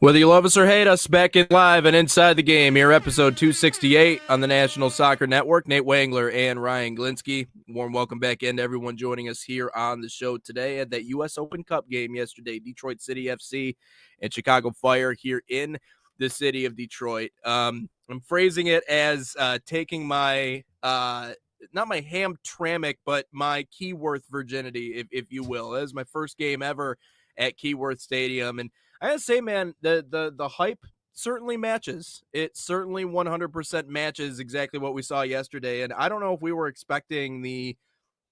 Whether you love us or hate us, back in live and inside the game here, episode 268 on the National Soccer Network. Nate Wangler and Ryan Glinsky. Warm welcome back in to everyone joining us here on the show today. At that U.S. Open Cup game yesterday, Detroit City FC and Chicago Fire here in the city of Detroit. I'm phrasing it as taking my not my Hamtramck, but my Keyworth virginity, if you will. That was my first game ever at Keyworth Stadium, and I gotta say, man, the hype certainly matches. It certainly 100% matches exactly what we saw yesterday. And I don't know if we were expecting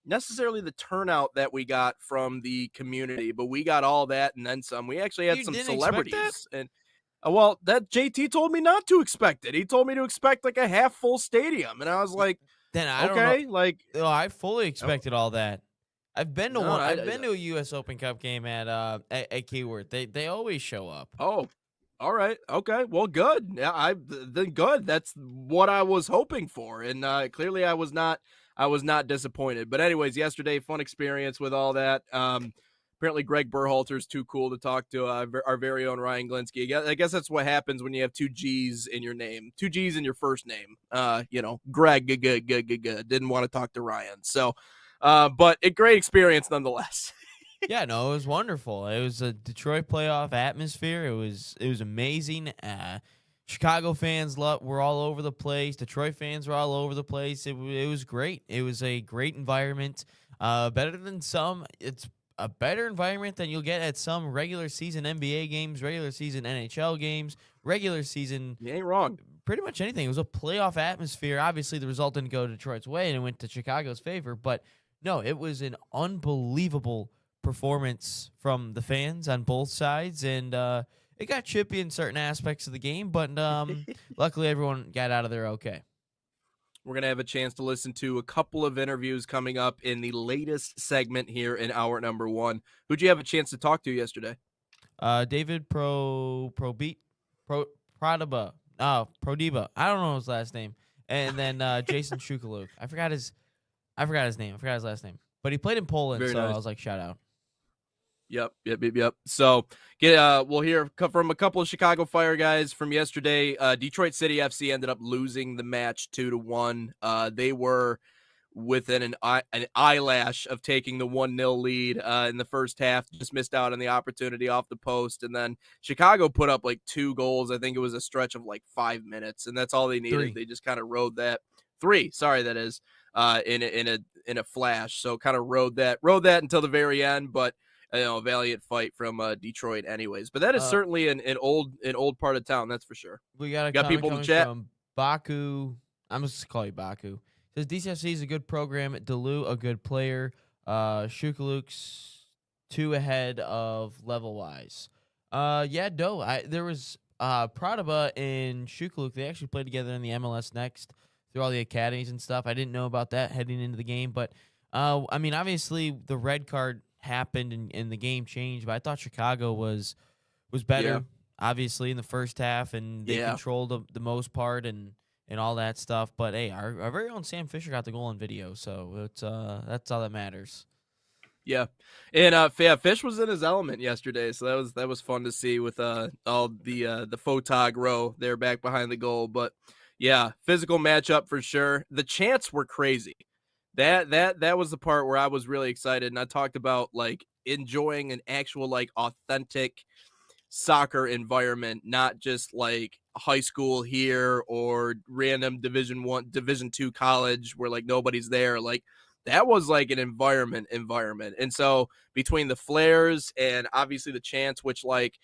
necessarily the turnout that we got from the community, but we got all that and then some. We actually had You some didn't expect that? celebrities, and well, that JT told me not to expect it. He told me to expect like a half full stadium, and I was like, Then I don't know. okay, like, Oh, I fully oh, expected all that. I've been to no, one. I've been to a U.S. Open Cup game at Keyword. They always show up. oh, all right. Okay. Well, good. Yeah, then good. That's what I was hoping for, and clearly I was not. I was not disappointed. But anyways, yesterday, fun experience with all that. Apparently, Greg Berhalter's too cool to talk to our very own Ryan Glinsky. I guess that's what happens when you have two G's in your name, two G's in your first name. Greg, good. Didn't want to talk to Ryan. So, but a great experience nonetheless. Yeah, no, it was wonderful. It was a Detroit playoff atmosphere. It was amazing. Chicago fans were all over the place. Detroit fans were all over the place. It was great. It was a great environment. Better than some. It's a better environment than you'll get at some regular season NBA games, regular season NHL games, regular season. You ain't wrong. Pretty much anything. It was a playoff atmosphere. Obviously, the result didn't go Detroit's way and it went to Chicago's favor. But no, it was an unbelievable performance from the fans on both sides, and it got chippy in certain aspects of the game, but luckily everyone got out of there okay. We're going to have a chance to listen to a couple of interviews coming up in the latest segment here in hour number one. Who'd you have a chance to talk to yesterday? David Prodiba. Prodiba. I don't know his last name. And then Jason Shukaluk. I forgot his name. I forgot his last name. But he played in Poland, Very so nice. I was like, shout out. Yep. So we'll hear from a couple of Chicago Fire guys from yesterday. Detroit City FC ended up losing the match 2-1. They were within an eyelash of taking the 1-0 lead in the first half. Just missed out on the opportunity off the post, and then Chicago put up like 2 goals. I think it was a stretch of like 5 minutes, and that's all they needed. 3. They just kind of rode that 3. Sorry, that is in a flash. So kind of rode that until the very end, but. A valiant fight from Detroit, anyways. But that is certainly an old part of town, that's for sure. We got People in the chat from Baku. I'm just gonna call you Baku. Says DCFC is a good program. Delu a good player. Shukaluk's 2 ahead of level wise. There was Pradaba and Shukaluk. They actually played together in the MLS Next through all the academies and stuff. I didn't know about that heading into the game, but obviously the red card happened and the game changed, but I thought Chicago was better, obviously, in the first half, and they controlled the most part and all that stuff. But hey, our very own Sam Fisher got the goal on video, so it's that's all that matters. Yeah, and Fish was in his element yesterday, so that was fun to see with all the photog row there back behind the goal. But yeah, physical matchup for sure. The chants were crazy. That was the part where I was really excited, and I talked about like enjoying an actual like authentic soccer environment, not just like high school here or random Division 2 college where like nobody's there. Like that was like an environment. And so between the flares and obviously the chants, which like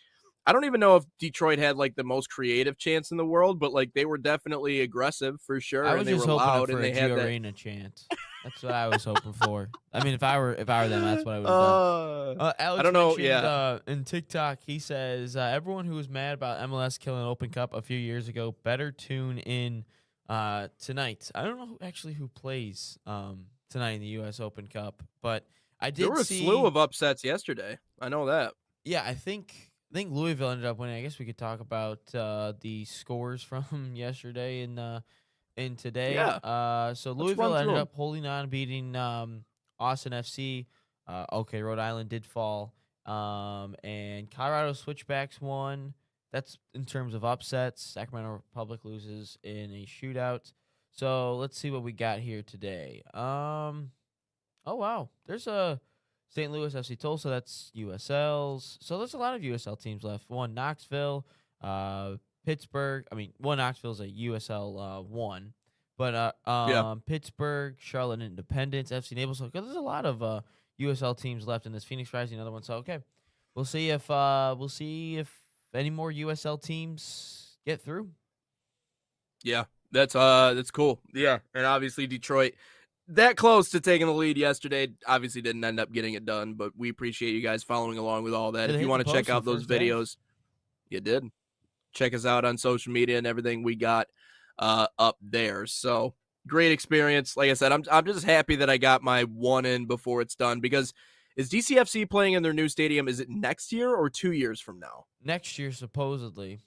I don't even know if Detroit had like the most creative chants in the world, but like they were definitely aggressive for sure. I was And they just were hoping loud for and a they had that. Arena chant. That's what I was hoping for. I mean, if I were them, that's what I would have done. Alex I don't know. In TikTok, he says everyone who was mad about MLS killing Open Cup a few years ago better tune in tonight. I don't know who plays tonight in the U.S. Open Cup, but I did. There were a slew of upsets yesterday. I know that. Yeah, I think Louisville ended up winning. I guess we could talk about the scores from yesterday and today. Yeah. So Louisville ended up holding on, beating Austin FC. Rhode Island did fall. And Colorado Switchbacks won. That's in terms of upsets. Sacramento Republic loses in a shootout. So let's see what we got here today. Oh wow, there's a St. Louis FC Tulsa. That's USL's. So there's a lot of USL teams left. One Knoxville, Pittsburgh. I mean, one Knoxville's a USL one, but Yeah. Pittsburgh, Charlotte Independence, FC Naples. So there's a lot of USL teams left in this. Phoenix Rising, another one. So okay, we'll see if any more USL teams get through. Yeah. That's cool. Yeah. And obviously Detroit that close to taking the lead yesterday. Obviously didn't end up getting it done, but we appreciate you guys following along with all that. Did If they you hit want the to check post in out the those first half? videos, you did. Check us out on social media and everything we got up there. So great experience. Like I said, I'm just happy that I got my one in before it's done, because is DCFC playing in their new stadium? Is it next year or 2 years from now? Next year, supposedly.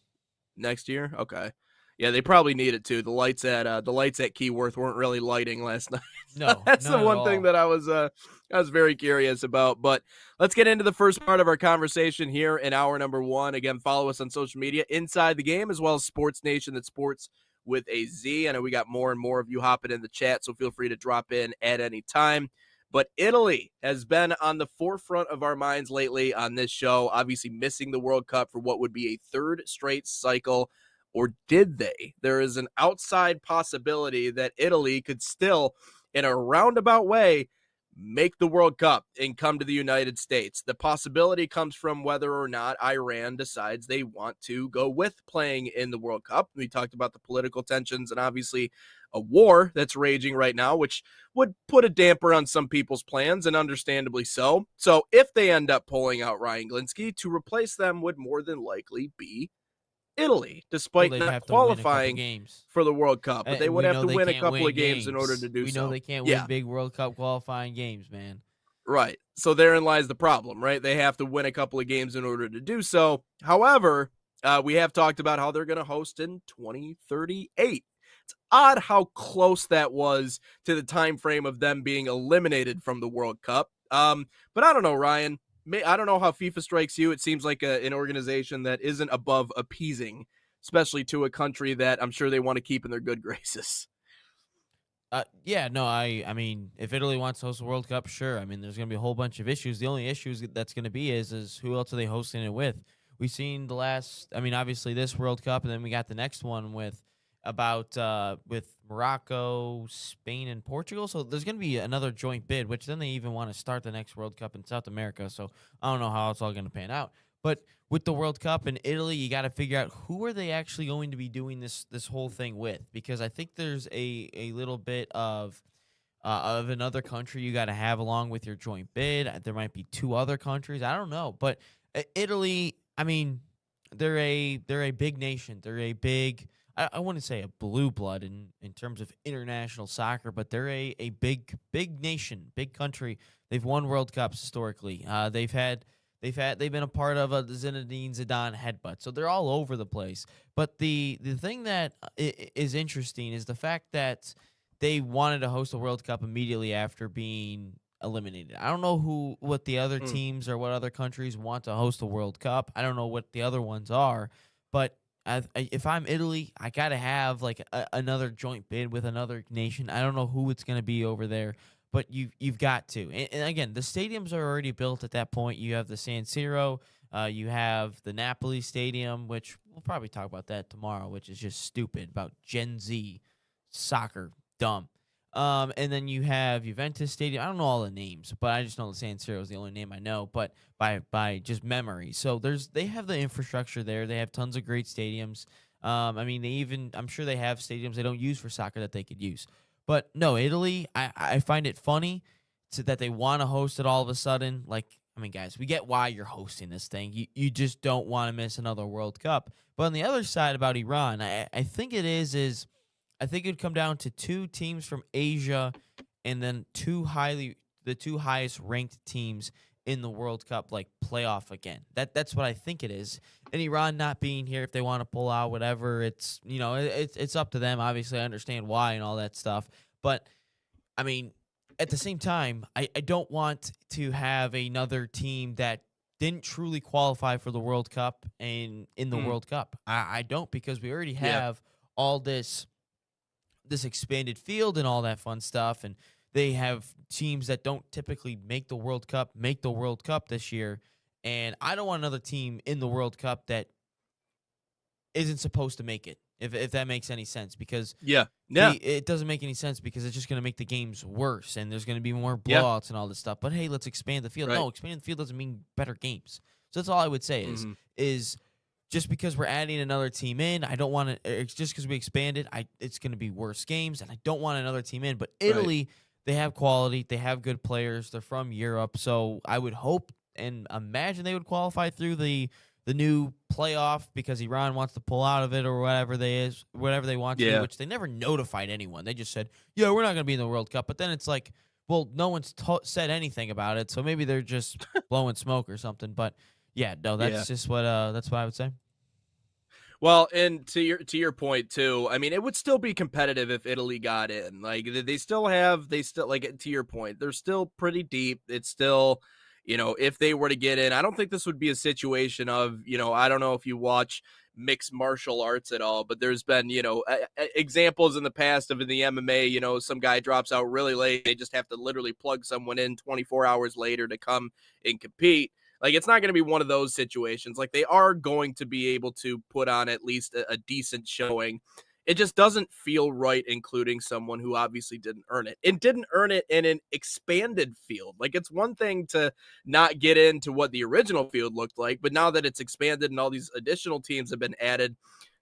Next year? Okay. Yeah, they probably need it too. The lights at Keyworth weren't really lighting last night. No, That's the not at one thing all. that I was very curious about. But let's get into the first part of our conversation here in hour number one. Again, follow us on social media, Inside the Game, as well as Sports Nation. That's sports with a Z. I know we got more and more of you hopping in the chat, so feel free to drop in at any time. But Italy has been on the forefront of our minds lately on this show, obviously missing the World Cup for what would be a third straight cycle. Or did they? There is an outside possibility that Italy could still, in a roundabout way, make the World Cup and come to the United States. The possibility comes from whether or not Iran decides they want to go with playing in the World Cup. We talked about the political tensions and obviously a war that's raging right now, which would put a damper on some people's plans, and understandably so. So if they end up pulling out Ryan Glinsky, to replace them would more than likely be Italy, Well, despite they'd not have to win a couple qualifying games. for the World Cup. But they would We have know to they win a can't couple win of games in order to do We so. know they can't Yeah, win big World Cup qualifying games, man. right. So therein lies the problem, right? They have to win a couple of games in order to do so. However, we have talked about how they're going to host in 2038. It's odd how close that was to the time frame of them being eliminated from the World Cup. But I don't know, Ryan. I don't know how FIFA strikes you. It seems like an organization that isn't above appeasing, especially to a country that I'm sure they want to keep in their good graces. Yeah, no, I mean, if Italy wants to host the World Cup, sure. I mean, there's going to be a whole bunch of issues. The only issues that's going to be is who else are they hosting it with? We've seen the last, I mean, obviously this World Cup, and then we got the next one with Morocco, Spain, and Portugal. So there's going to be another joint bid, which then they even want to start the next World Cup in South America. So I don't know how it's all going to pan out. But with the World Cup in Italy, you got to figure out who are they actually going to be doing this whole thing with, because I think there's a little bit of another country you got to have along with your joint bid. There might be two other countries. I don't know, but Italy, I mean, they're a big nation. They're a big, I wouldn't say a blue blood in terms of international soccer, but they're a big nation, big country. They've won World Cups historically. They've been a part of a Zinedine Zidane headbutt, so they're all over the place. But the thing that is interesting is the fact that they wanted to host a World Cup immediately after being eliminated. I don't know what the other teams or what other countries want to host a World Cup. I don't know what the other ones are, but if I'm Italy, I gotta have like another joint bid with another nation. I don't know who it's gonna be over there, but you've got to. And again, the stadiums are already built at that point. You have the San Siro, you have the Napoli Stadium, which we'll probably talk about that tomorrow, which is just stupid about Gen Z soccer, dumb. And then you have Juventus Stadium. I don't know all the names, but I just know the San Siro is the only name I know, but by just memory. So they have the infrastructure there. They have tons of great stadiums. I mean, I'm sure they have stadiums they don't use for soccer that they could use. But no, Italy, I find it funny that they want to host it all of a sudden. Like, I mean, guys, we get why you're hosting this thing. You just don't want to miss another World Cup. But on the other side about Iran, I think it is I think it would come down to two teams from Asia and then the two highest ranked teams in the World Cup, like playoff again. That's what I think it is. And Iran not being here, if they want to pull out, whatever, it's it's up to them. Obviously, I understand why and all that stuff. But I mean, at the same time, I don't want to have another team that didn't truly qualify for the World Cup and in the Mm, World Cup. I don't, because we already yeah. have all this expanded field and all that fun stuff, and they have teams that don't typically make the World Cup this year. And I don't want another team in the World Cup that isn't supposed to make it. If that makes any sense, because Yeah. Yeah. it doesn't make any sense, because it's just going to make the games worse, and there's going to be more Yeah. blowouts and all this stuff. But hey, let's expand the field. Right. No, expanding the field doesn't mean better games. So that's all I would say Hmm. is just because we're adding another team in, I don't want to. It's just because we expanded, it's going to be worse games, and I don't want another team in. But Right. Italy, they have quality, they have good players, they're from Europe, so I would hope and imagine they would qualify through the new playoff, because Iran wants to pull out of it, or whatever they want to do, Yeah. which they never notified anyone. They just said, "Yeah, we're not going to be in the World Cup." But then it's like, well, no one's said anything about it, so maybe they're just blowing smoke or something. But yeah, no, Yeah. that's what I would say. Well, and to your point too, I mean, it would still be competitive if Italy got in. Like they still like to your point, they're still pretty deep. It's still, if they were to get in, I don't think this would be a situation of, I don't know if you watch mixed martial arts at all, but there's been, examples in the past of in the MMA, some guy drops out really late, they just have to literally plug someone in 24 hours later to come and compete. Like, it's not going to be one of those situations. Like, they are going to be able to put on at least a decent showing. It just doesn't feel right including someone who obviously didn't earn it and didn't earn it in an expanded field. Like, it's one thing to not get into what the original field looked like, but now that it's expanded and all these additional teams have been added,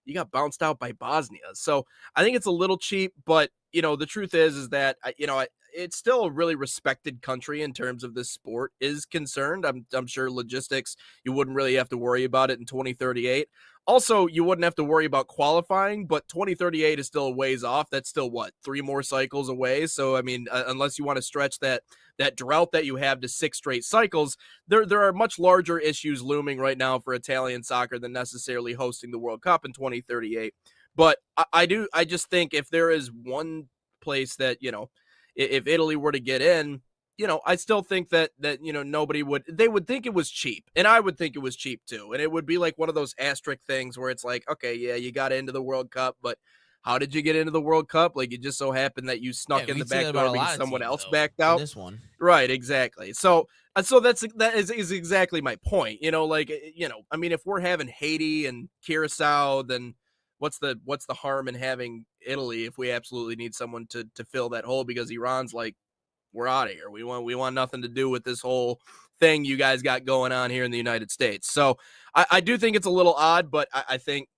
you got bounced out by Bosnia. So I think it's a little cheap, but the truth is that it's still a really respected country in terms of this sport is concerned. I'm sure logistics, you wouldn't really have to worry about it in 2038. Also, you wouldn't have to worry about qualifying, but 2038 is still a ways off. That's still what, 3 more cycles away. So I mean, unless you want to stretch that drought that you have to 6 straight cycles, there are much larger issues looming right now for Italian soccer than necessarily hosting the World Cup in 2038. But I just think if there is one place that, if Italy were to get in, I still think that nobody they would think it was cheap, and I would think it was cheap too, and it would be like one of those asterisk things where it's like, okay, yeah, you got into the World Cup, but how did you get into the World Cup? Like, it just so happened that you Yeah, snuck in the we'd say that back about door a because lot of someone teams, else though. backed In out. this one, Right, exactly. So that is exactly my point. Like, I mean, if we're having Haiti and Curacao, then what's the harm in having Italy if we absolutely need someone to fill that hole because Iran's like, we're out of here. We want nothing to do with this whole thing you guys got going on here in the United States. So I do think it's a little odd, but I think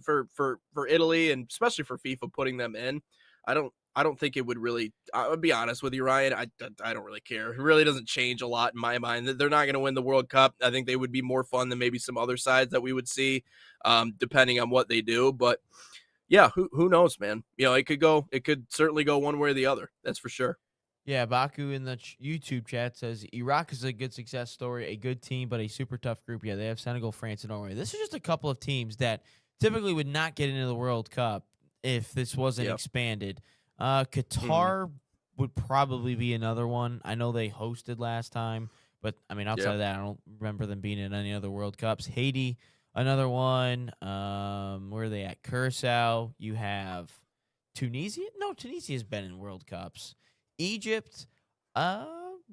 for Italy and especially for FIFA putting them in, I don't think it would really. I would be honest with you, Ryan. I don't really care. It really doesn't change a lot in my mind. They're not going to win the World Cup. I think they would be more fun than maybe some other sides that we would see, depending on what they do. But yeah, who knows, man? It could certainly go one way or the other. That's for sure. yeah, Baku in the YouTube chat says Iraq is a good success story, a good team, but a super tough group. Yeah, they have Senegal, France, and Norway. This is just a couple of teams that typically would not get into the World Cup if this wasn't Yep. expanded. Mhm. Qatar would probably be another one. I know they hosted last time, but I mean, outside Yeah. of that, I don't remember them being in any other World Cups. Haiti, another one. Where are they at? Curacao. You have Tunisia. No, Tunisia's been in World Cups. Egypt,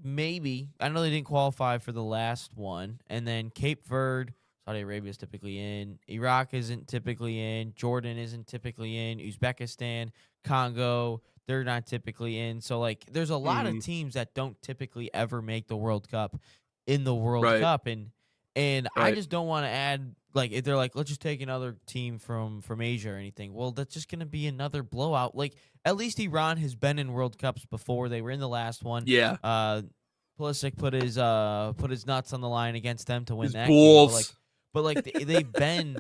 maybe. I know they didn't qualify for the last one. And then Cape Verde, Saudi Arabia is typically in. Iraq isn't typically in. Jordan isn't typically in. Uzbekistan, Congo, they're not typically in. So like there's a lot of Mhm. teams that don't typically ever make the World Cup in the World Right. Cup, and I Right. just don't want to add, like, if they're like, let's just take another team from Asia or anything. Well, that's just gonna be another blowout. Like, at least Iran has been in World Cups before. They were in the last one. Yeah. Pulisic put his nuts on the line against them to win His that game. But like, Bulls.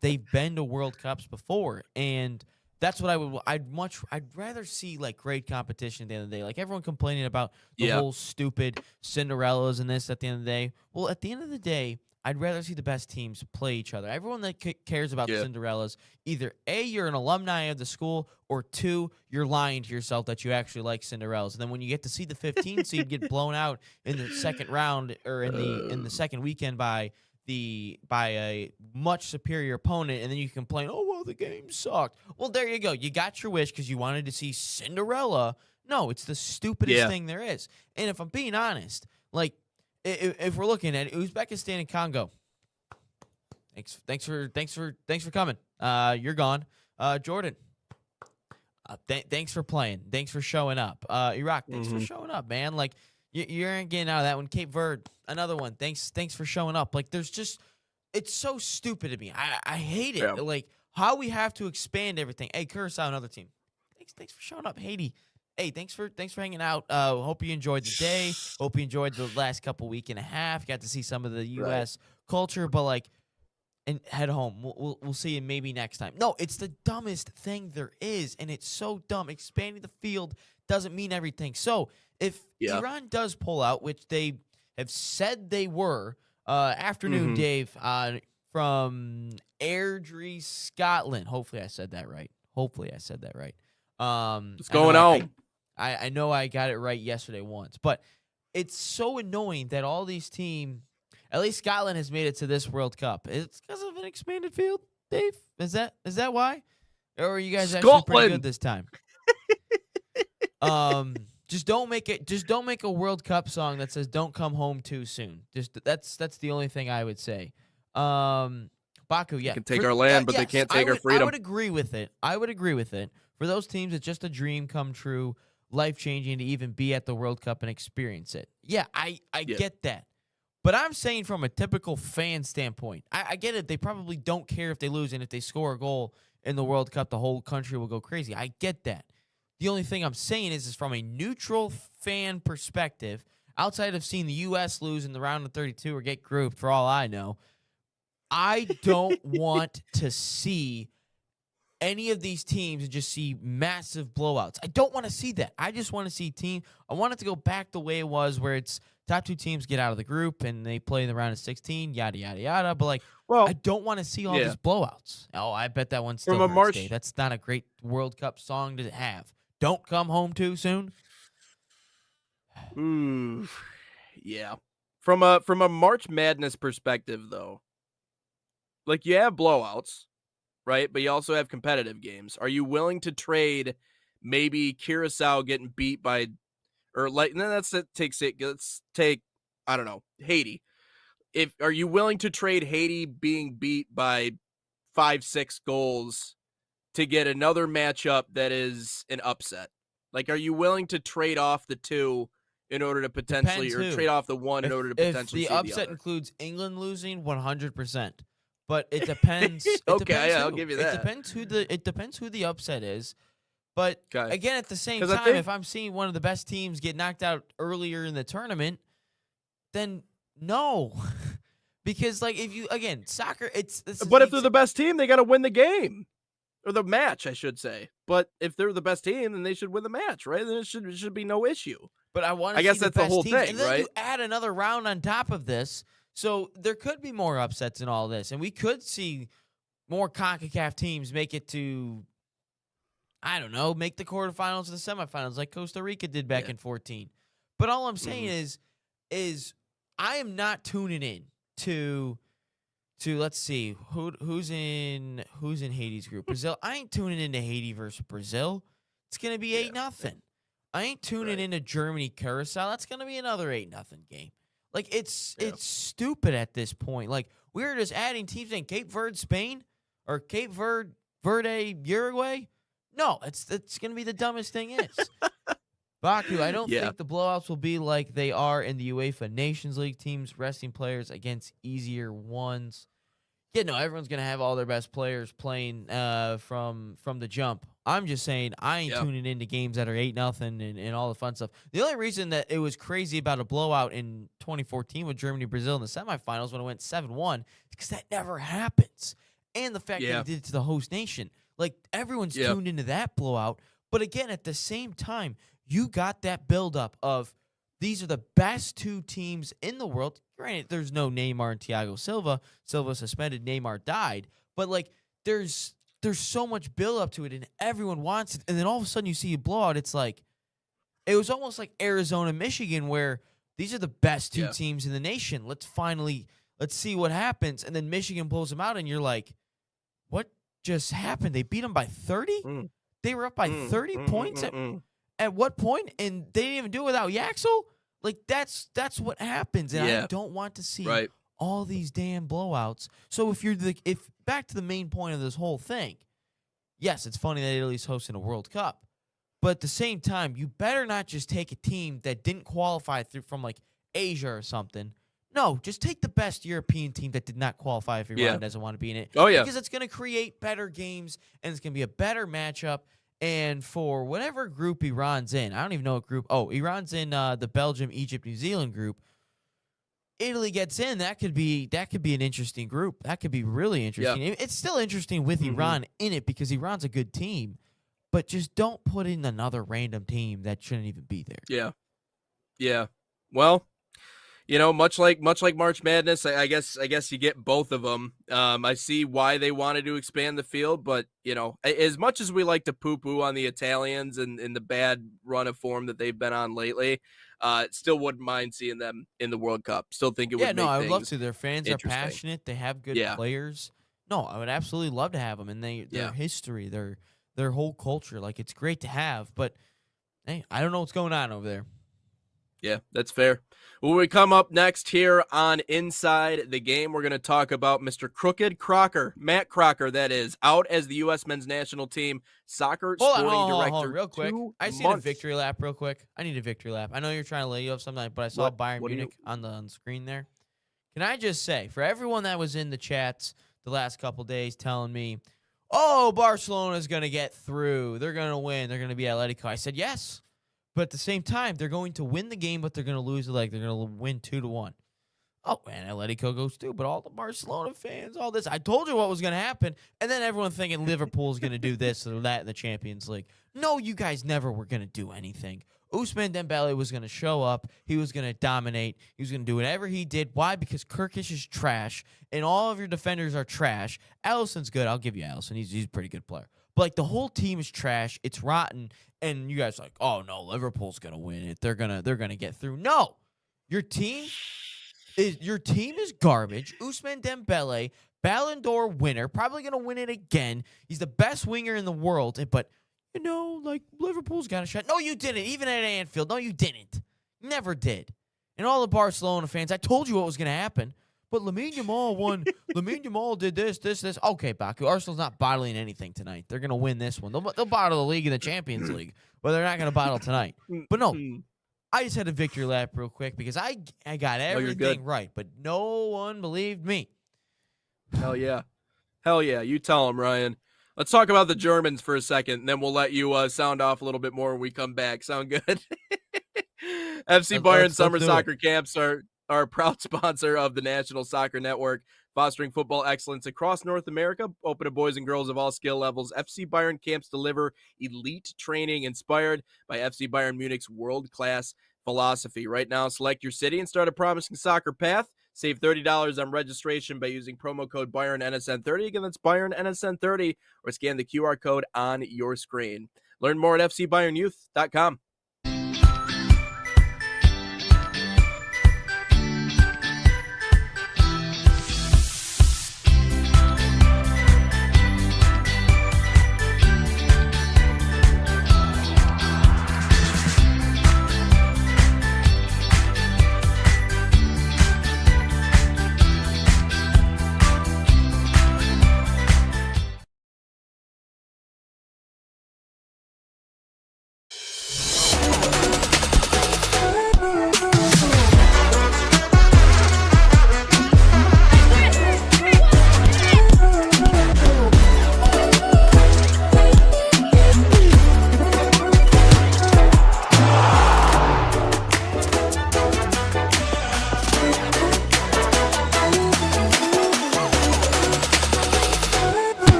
they've been to World Cups before, and that's what I'd rather see, like, great competition at the end of the day. Like, everyone complaining about the Yeah. whole stupid Cinderellas and this at the end of the day. Well, at the end of the day, I'd rather see the best teams play each other. Everyone that cares about the Yeah. Cinderellas, either A, you're an alumni of the school, or 2, you're lying to yourself that you actually like Cinderellas. And then when you get to see the 15 seed get blown out in the second round or in the second weekend by a much superior opponent, and then you complain, oh well, the game sucked. Well, there you go. You got your wish because you wanted to see Cinderella. No, it's the stupidest Yeah. thing there is. And if I'm being honest, like if we're looking at Uzbekistan and Congo, thanks for coming. You're gone. Jordan, thanks for playing. Thanks for showing up. Iraq, thanks for showing up, man. Like you aren't getting out of that one. Cape Verde, another one. Thanks for showing up. Like there's just, it's so stupid to me. I hate it. Yeah. Like how we have to expand everything. Hey, Curacao, another team. Thanks for showing up, Haiti. Hey, thanks for hanging out. Hope you enjoyed the day. Hope you enjoyed the last couple week and a half. Got to see some of the U.S. culture, but like, and head home. We'll see you maybe next time. No, it's the dumbest thing there is, and it's so dumb. Expanding the field doesn't mean everything. So if Iran does pull out, which they have said they were, afternoon, Dave, from Airdrie, Scotland. Hopefully I said that right. What's going on? I know I got it right yesterday once, but it's so annoying that all these teams, at least Scotland has made it to this World Cup. It's because of an expanded field, Dave? Is that why? Or are you guys actually pretty good this time? Just don't make a World Cup song that says "Don't come home too soon." Just that's the only thing I would say. Baku, yeah, they can take our land, but they can't take our freedom. I would agree with it. For those teams, it's just a dream come true, life changing to even be at the World Cup and experience it. Yeah, I get that. But I'm saying from a typical fan standpoint, I get it. They probably don't care if they lose, and if they score a goal in the World Cup, the whole country will go crazy. I get that. The only thing I'm saying is from a neutral fan perspective, outside of seeing the U.S. lose in the round of 32 or get grouped, for all I know, I don't want to see any of these teams and just see massive blowouts. I don't want to see that. I just want to see I want it to go back the way it was, where it's top 2 teams get out of the group and they play in the round of 16, yada, yada, yada. But, I don't want to see all these blowouts. Oh, I bet that one still hurts, Dave. That's not a great World Cup song to have. Don't come home too soon. Ooh, yeah. From a March Madness perspective, though, like you have blowouts, right? But you also have competitive games. Are you willing to trade maybe Curacao getting beat by, or like, no, let's take, I don't know, Haiti. Are you willing to trade Haiti being beat by 5-6 goals to get another matchup that is an upset? Like, are you willing to trade off the two in order to potentially, or trade off the one in order to potentially see the other? If the upset includes England losing, 100%. But it depends. I'll give you that. It depends who the upset is. But again, at the same time, if I'm seeing one of the best teams get knocked out earlier in the tournament, then no. Because soccer, but if they're the best team, they got to win the game. Or the match, I should say. But if they're the best team, then they should win the match, right? Then it should be no issue. But I guess that's the whole thing, and then you add another round on top of this, so there could be more upsets in all this, and we could see more CONCACAF teams make it to, I don't know, make the quarterfinals or the semifinals like Costa Rica did back in 2014. But all I'm saying is I am not tuning in to let's see who's in Haiti's group. Brazil. I ain't tuning into Haiti versus Brazil. It's gonna be 8-0. I ain't tuning into Germany Curacao. That's gonna be another 8-0 game. Like it's stupid at this point. Like we're just adding teams in Cape Verde, Spain, or Cape Verde, Uruguay. No, it's gonna be the dumbest thing is. Baku, I don't think the blowouts will be like they are in the UEFA Nations League, teams resting players against easier ones. Yeah, no, everyone's going to have all their best players playing from the jump. I'm just saying I ain't tuning into games that are 8-0 and all the fun stuff. The only reason that it was crazy about a blowout in 2014 with Germany-Brazil in the semifinals when it went 7-1 is because that never happens. And the fact that it did it to the host nation. Like, everyone's tuned into that blowout. But again, at the same time, you got that buildup of these are the best two teams in the world. Granted, there's no Neymar and Thiago Silva. Silva suspended, Neymar died. But, like, there's so much build up to it, and everyone wants it. And then all of a sudden you see a blowout. It's like, it was almost like Arizona, Michigan, where these are the best two teams in the nation. Let's see what happens. And then Michigan blows them out, and you're like, what just happened? They beat them by 30? They were up by 30 points at what point? And they didn't even do it without Yaxel? Like, that's what happens. And I don't want to see all these damn blowouts. So if back to the main point of this whole thing, yes, it's funny that Italy's hosting a World Cup. But at the same time, you better not just take a team that didn't qualify from, like, Asia or something. No, just take the best European team that did not qualify if Iran doesn't want to be in it. Oh, yeah. Because it's going to create better games, and it's going to be a better matchup. And for whatever group Iran's in, I don't even know what group. Oh, Iran's in the Belgium, Egypt, New Zealand group. Italy gets in. That could be an interesting group. That could be really interesting. Yeah. It's still interesting with Iran in it because Iran's a good team. But just don't put in another random team that shouldn't even be there. Yeah. Yeah. Well, much like March Madness, I guess you get both of them. I see why they wanted to expand the field, but as much as we like to poo-poo on the Italians and the bad run of form that they've been on lately, still wouldn't mind seeing them in the World Cup. Still think it would. Yeah, no, I would love to. Their fans are passionate. They have good players. No, I would absolutely love to have them, and their history, their whole culture, like, it's great to have. But hey, I don't know what's going on over there. Yeah, that's fair. When we come up next here on Inside the Game, we're going to talk about Mr. Crooked Crocker, Matt Crocker, that is, out as the U.S. men's national team soccer sporting director. Real quick. I see a victory lap real quick. I need a victory lap. I know you're trying to lay you off something, but I saw Bayern Munich on the screen there. Can I just say, for everyone that was in the chats the last couple days telling me, oh, Barcelona's going to get through, they're going to win, they're going to be Atletico, I said yes. But at the same time, they're going to win the game, but they're going to lose the leg. They're going to win 2-1. Oh, and Atletico goes through, but all the Barcelona fans, all this. I told you what was going to happen. And then everyone thinking Liverpool's going to do this or that in the Champions League. No, you guys never were going to do anything. Ousmane Dembele was going to show up. He was going to dominate. He was going to do whatever he did. Why? Because Kirkish is trash, and all of your defenders are trash. Allison's good. I'll give you Allison. He's a pretty good player. But, like, the whole team is trash. It's rotten. And you guys are like, oh, no, Liverpool's going to win it. They're gonna get through. No. Your team is garbage. Ousmane Dembele, Ballon d'Or winner, probably going to win it again. He's the best winger in the world. But, like, Liverpool's got a shot. No, you didn't. Even at Anfield. No, you didn't. Never did. And all the Barcelona fans, I told you what was going to happen. But Lamine Yamal won. Lamine Yamal did this. Okay, Baku. Arsenal's not bottling anything tonight. They're going to win this one. They'll bottle the league in the Champions League, but they're not going to bottle tonight. But no, I just had a victory lap real quick because I got everything right, but no one believed me. Hell yeah. Hell yeah. You tell them, Ryan. Let's talk about the Germans for a second, and then we'll let you sound off a little bit more when we come back. Sound good? FC Bayern summer soccer camps are a proud sponsor of the National Soccer Network, fostering football excellence across North America, open to boys and girls of all skill levels. FC Bayern camps deliver elite training inspired by FC Bayern Munich's world-class philosophy. Right now, select your city and start a promising soccer path. Save $30 on registration by using promo code BayernNSN30. Again, that's BayernNSN30, or scan the QR code on your screen. Learn more at FCBayernYouth.com.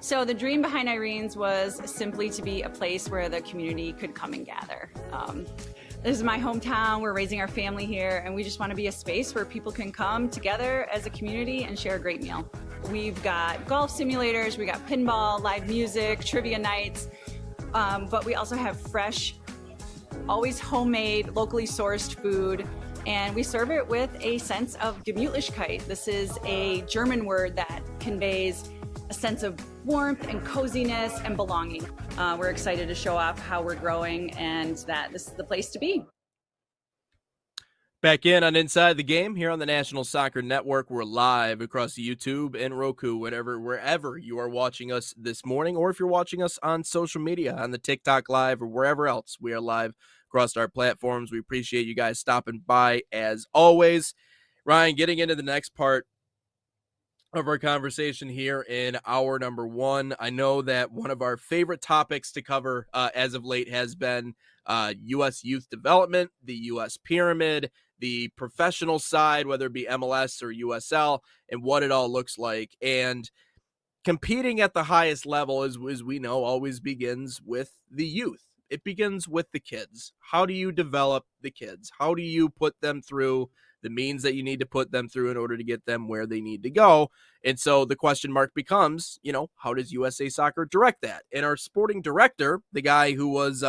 So the dream behind Irene's was simply to be a place where the community could come and gather. This is my hometown. We're raising our family here, and we just want to be a space where people can come together as a community and share a great meal. We've got golf simulators, we got pinball, live music, trivia nights, but we also have fresh, always homemade, locally sourced food, and we serve it with a sense of Gemütlichkeit. This is a German word that conveys a sense of warmth and coziness and belonging. We're excited to show off how we're growing and that this is the place to be. Back in on Inside the Game here on the National Soccer Network. We're live across YouTube and Roku, wherever you are watching us this morning, or if you're watching us on social media, on the TikTok Live or wherever else we are live across our platforms. We appreciate you guys stopping by as always. Ryan, getting into the next part of our conversation here in hour number one. I know that one of our favorite topics to cover as of late has been U.S. youth development, the U.S. pyramid, the professional side, whether it be MLS or USL, and what it all looks like. And competing at the highest level, as we know, always begins with the youth. It begins with the kids. How do you develop the kids? How do you put them through the means that you need to put them through in order to get them where they need to go? And so the question mark becomes, how does USA Soccer direct that? And our sporting director, the guy who was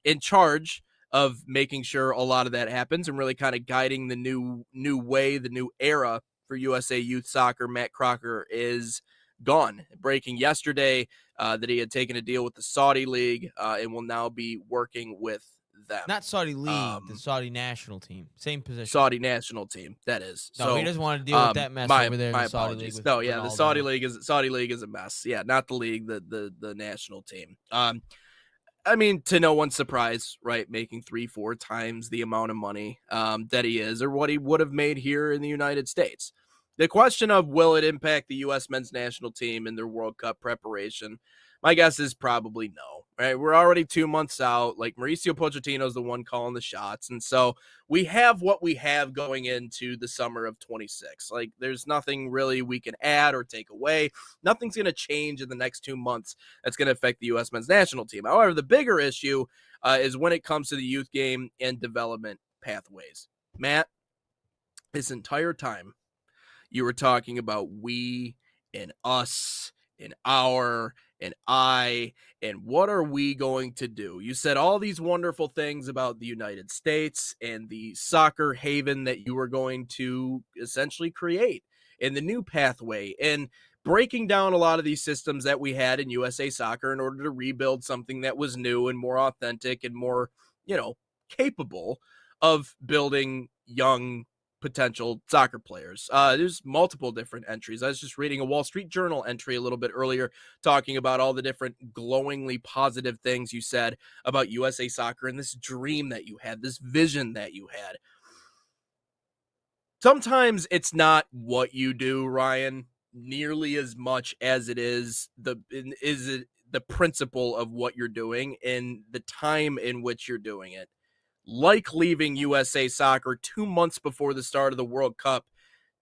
in charge of making sure a lot of that happens and really kind of guiding the new way, the new era for USA Youth Soccer, Matt Crocker, is gone. Breaking yesterday that he had taken a deal with the Saudi League and will now be working with them. Not Saudi League, the Saudi national team. Same position. Saudi national team, that is. No, he doesn't want to deal with that mess over there in the Saudi League. No, yeah, the Saudi League is a mess. Yeah, not the league, the national team. I mean, to no one's surprise, right? Making 3-4 times the amount of money that he is, or what he would have made here in the United States. The question of will it impact the U.S. men's national team in their World Cup preparation? My guess is probably no, right? We're already 2 months out. Like, Mauricio Pochettino is the one calling the shots. And so we have what we have going into the summer of 26. Like, there's nothing really we can add or take away. Nothing's going to change in the next 2 months that's going to affect the U.S. men's national team. However, the bigger issue is when it comes to the youth game and development pathways. Matt, this entire time, you were talking about we and us and our and I, and what are we going to do? You said all these wonderful things about the United States and the soccer haven that you were going to essentially create and the new pathway and breaking down a lot of these systems that we had in USA Soccer in order to rebuild something that was new and more authentic and more, capable of building young potential soccer players. There's multiple different entries. I was just reading a Wall Street Journal entry a little bit earlier talking about all the different glowingly positive things you said about USA Soccer and this dream that you had, this vision that you had. Sometimes it's not what you do, Ryan, nearly as much as it is the principle of what you're doing and the time in which you're doing it. Like leaving USA Soccer 2 months before the start of the World Cup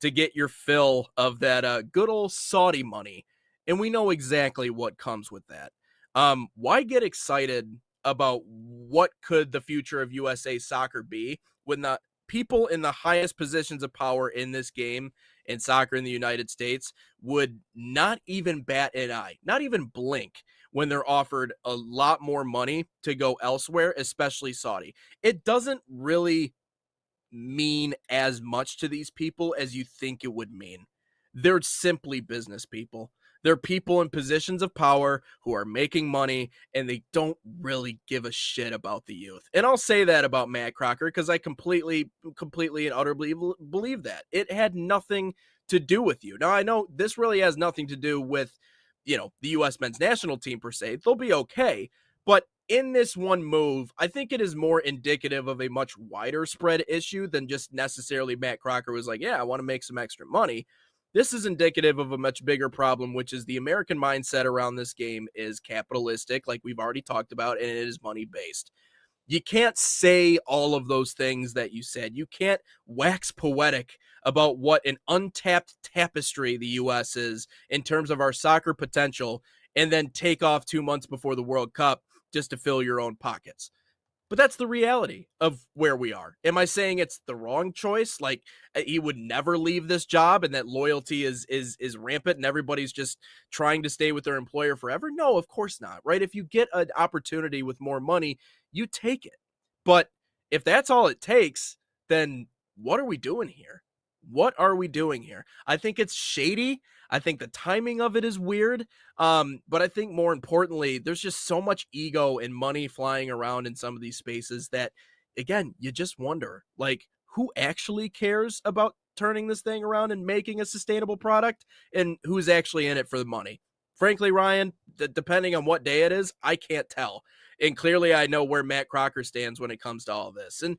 to get your fill of that good old Saudi money. And we know exactly what comes with that. Why get excited about what could the future of USA Soccer be when the people in the highest positions of power in this game in soccer in the United States would not even bat an eye, not even blink when they're offered a lot more money to go elsewhere, especially Saudi? It doesn't really mean as much to these people as you think it would mean. They're simply business people. They're people in positions of power who are making money, and they don't really give a shit about the youth. And I'll say that about Matt Crocker because I completely and utterly believe that. It had nothing to do with you. Now, I know this really has nothing to do with, the U.S. men's national team per se. They'll be okay. But in this one move, I think it is more indicative of a much wider spread issue than just necessarily Matt Crocker was like, yeah, I want to make some extra money. This is indicative of a much bigger problem, which is the American mindset around this game is capitalistic, like we've already talked about, and it is money-based. You can't say all of those things that you said. You can't wax poetic about what an untapped tapestry the U.S. is in terms of our soccer potential and then take off 2 months before the World Cup just to fill your own pockets. But that's the reality of where we are. Am I saying it's the wrong choice? Like he would never leave this job and that loyalty is rampant and everybody's just trying to stay with their employer forever? No, of course not, right? If you get an opportunity with more money, you take it. But if that's all it takes, then what are we doing here? What are we doing here? I think it's shady. I think the timing of it is weird. But I think more importantly, there's just so much ego and money flying around in some of these spaces that, again, you just wonder, like, who actually cares about turning this thing around and making a sustainable product, and who's actually in it for the money? Frankly, Ryan, depending on what day it is, I can't tell. And clearly, I know where Matt Crocker stands when it comes to all this. And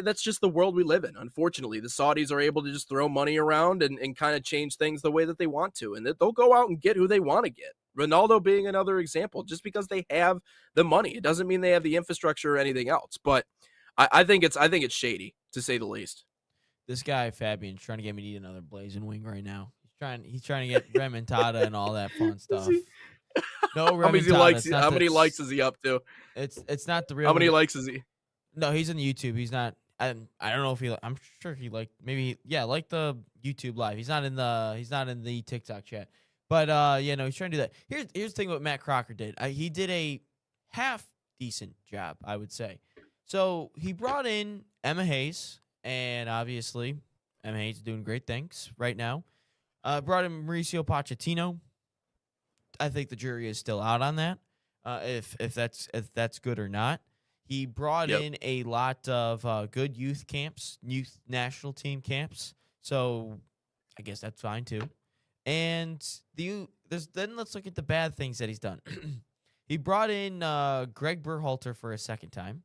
that's just the world we live in. Unfortunately, the Saudis are able to just throw money around and kind of change things the way that they want to. And they'll go out and get who they want to get. Ronaldo being another example, just because they have the money. It doesn't mean they have the infrastructure or anything else. But I think it's shady, to say the least. This guy, Fabian's trying to get me to eat another blazing wing right now. He's trying to get remontada and all that fun stuff. No remontada. How many likes is he up to? It's not the real. How many likes is he? No, he's on YouTube. He's not. I don't know if he. I'm sure he like like the YouTube live. He's not in the TikTok chat. But no, he's trying to do that. Here's the thing what Matt Crocker did. He did a half decent job, I would say. So he brought in Emma Hayes, and obviously Emma Hayes is doing great things right now. Brought in Mauricio Pochettino. I think the jury is still out on that. If that's good or not. He brought in a lot of good youth national team camps. So I guess that's fine too. And then let's look at the bad things that he's done. He brought in Greg Berhalter for a second time.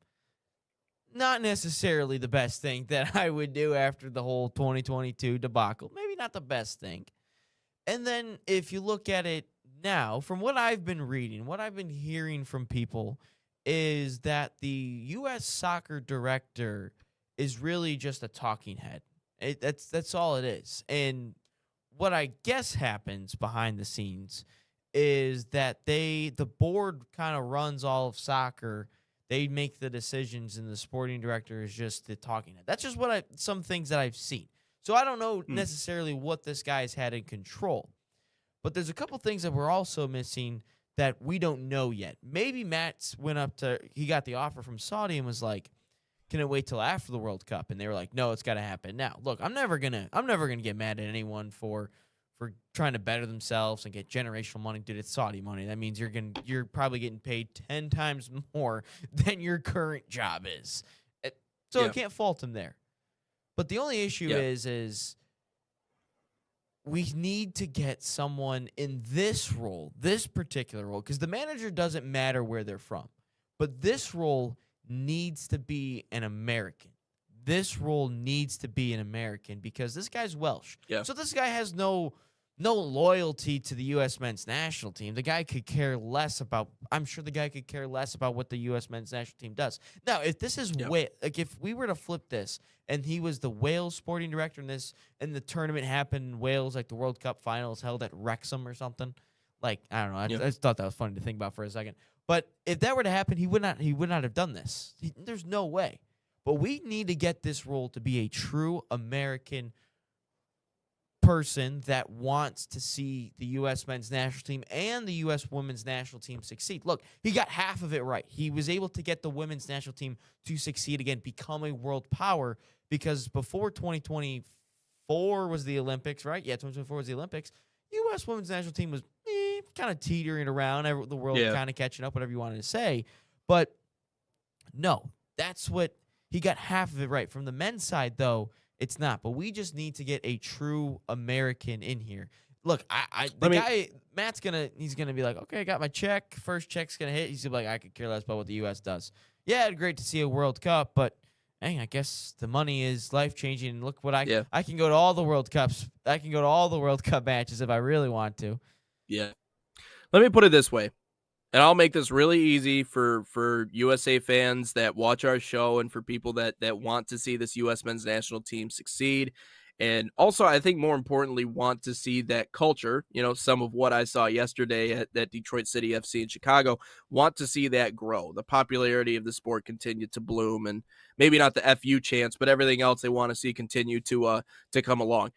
Not necessarily the best thing that I would do after the whole 2022 debacle. Maybe not the best thing. And then if you look at it now, from what I've been reading, what I've been hearing from people is that the U.S. soccer director is really just a talking head. That's all it is. And what I guess happens behind the scenes is that the board kind of runs all of soccer. They make the decisions, and the sporting director is just the talking head. That's just some things that I've seen. So I don't know necessarily what this guy's had in control. But there's a couple things that we're also missing that we don't know yet. Maybe Matt he got the offer from Saudi and was like, can it wait till after the World Cup? And they were like, no, it's got to happen now. Look, I'm never gonna get mad at anyone for trying to better themselves and get generational money. Dude, it's Saudi money. That means you're probably getting paid 10 times more than your current job is. So I can't fault him there. But the only issue is we need to get someone in this role, this particular role, because the manager doesn't matter where they're from. But this role needs to be an American. This role needs to be an American because this guy's Welsh. Yeah. So this guy has no loyalty to the U.S. men's national team. The guy could care less about – I'm sure the guy could care less about what the U.S. men's national team does. Now, if this is if we were to flip this and he was the Wales sporting director and the tournament happened in Wales, like the World Cup finals held at Wrexham or something, like, I don't know. I just thought that was funny to think about for a second. But if that were to happen, he would not have done this. There's no way. But we need to get this role to be a true American person that wants to see the U.S. men's national team and the U.S. women's national team succeed. Look, he got half of it right. He was able to get the women's national team to succeed again, become a world power, because before 2024 was the Olympics, right? Yeah, 2024 was the Olympics. U.S. women's national team was kind of teetering around, the world kind of catching up, whatever you wanted to say. But no, that's what he got half of it right. From the men's side, though, it's not. But we just need to get a true American in here. Look, Matt's he's gonna be like, okay, I got my check. First check's gonna hit. He's gonna be like, I could care less about what the U.S. does. Yeah, it's great to see a World Cup, but hey, I guess the money is life changing. Look what I can go to all the World Cups. I can go to all the World Cup matches if I really want to. Yeah. Let me put it this way, and I'll make this really easy for USA fans that watch our show and for people that want to see this U.S. men's national team succeed And also, I think more importantly, want to see that culture, some of what I saw yesterday at Detroit City FC in Chicago, want to see that grow. The popularity of the sport continue to bloom, and maybe not the FU chance, but everything else they want to see continue to come along.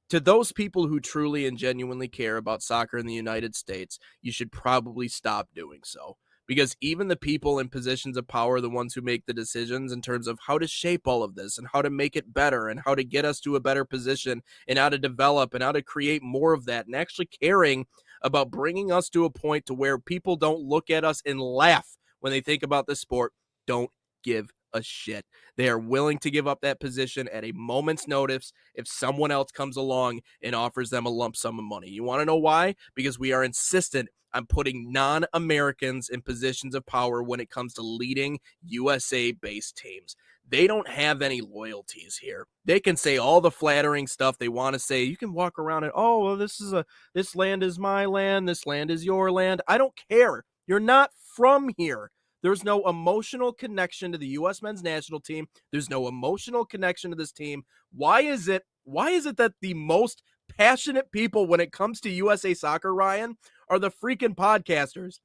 To those people who truly and genuinely care about soccer in the United States, you should probably stop doing so. Because even the people in positions of power are the ones who make the decisions in terms of how to shape all of this and how to make it better and how to get us to a better position and how to develop and how to create more of that, and actually caring about bringing us to a point to where people don't look at us and laugh when they think about the sport. Don't give a shit. They are willing to give up that position at a moment's notice if someone else comes along and offers them a lump sum of money. You want to know why? Because we are insistent on putting non-Americans in positions of power when it comes to leading USA-based teams. They don't have any loyalties here. They can say all the flattering stuff they want to say. You can walk around and, oh, well, this land is my land. This land is your land. I don't care. You're not from here. There's no emotional connection to the U.S. men's national team. There's no emotional connection to this team. Why is it that the most passionate people when it comes to USA soccer, Ryan, are the freaking podcasters?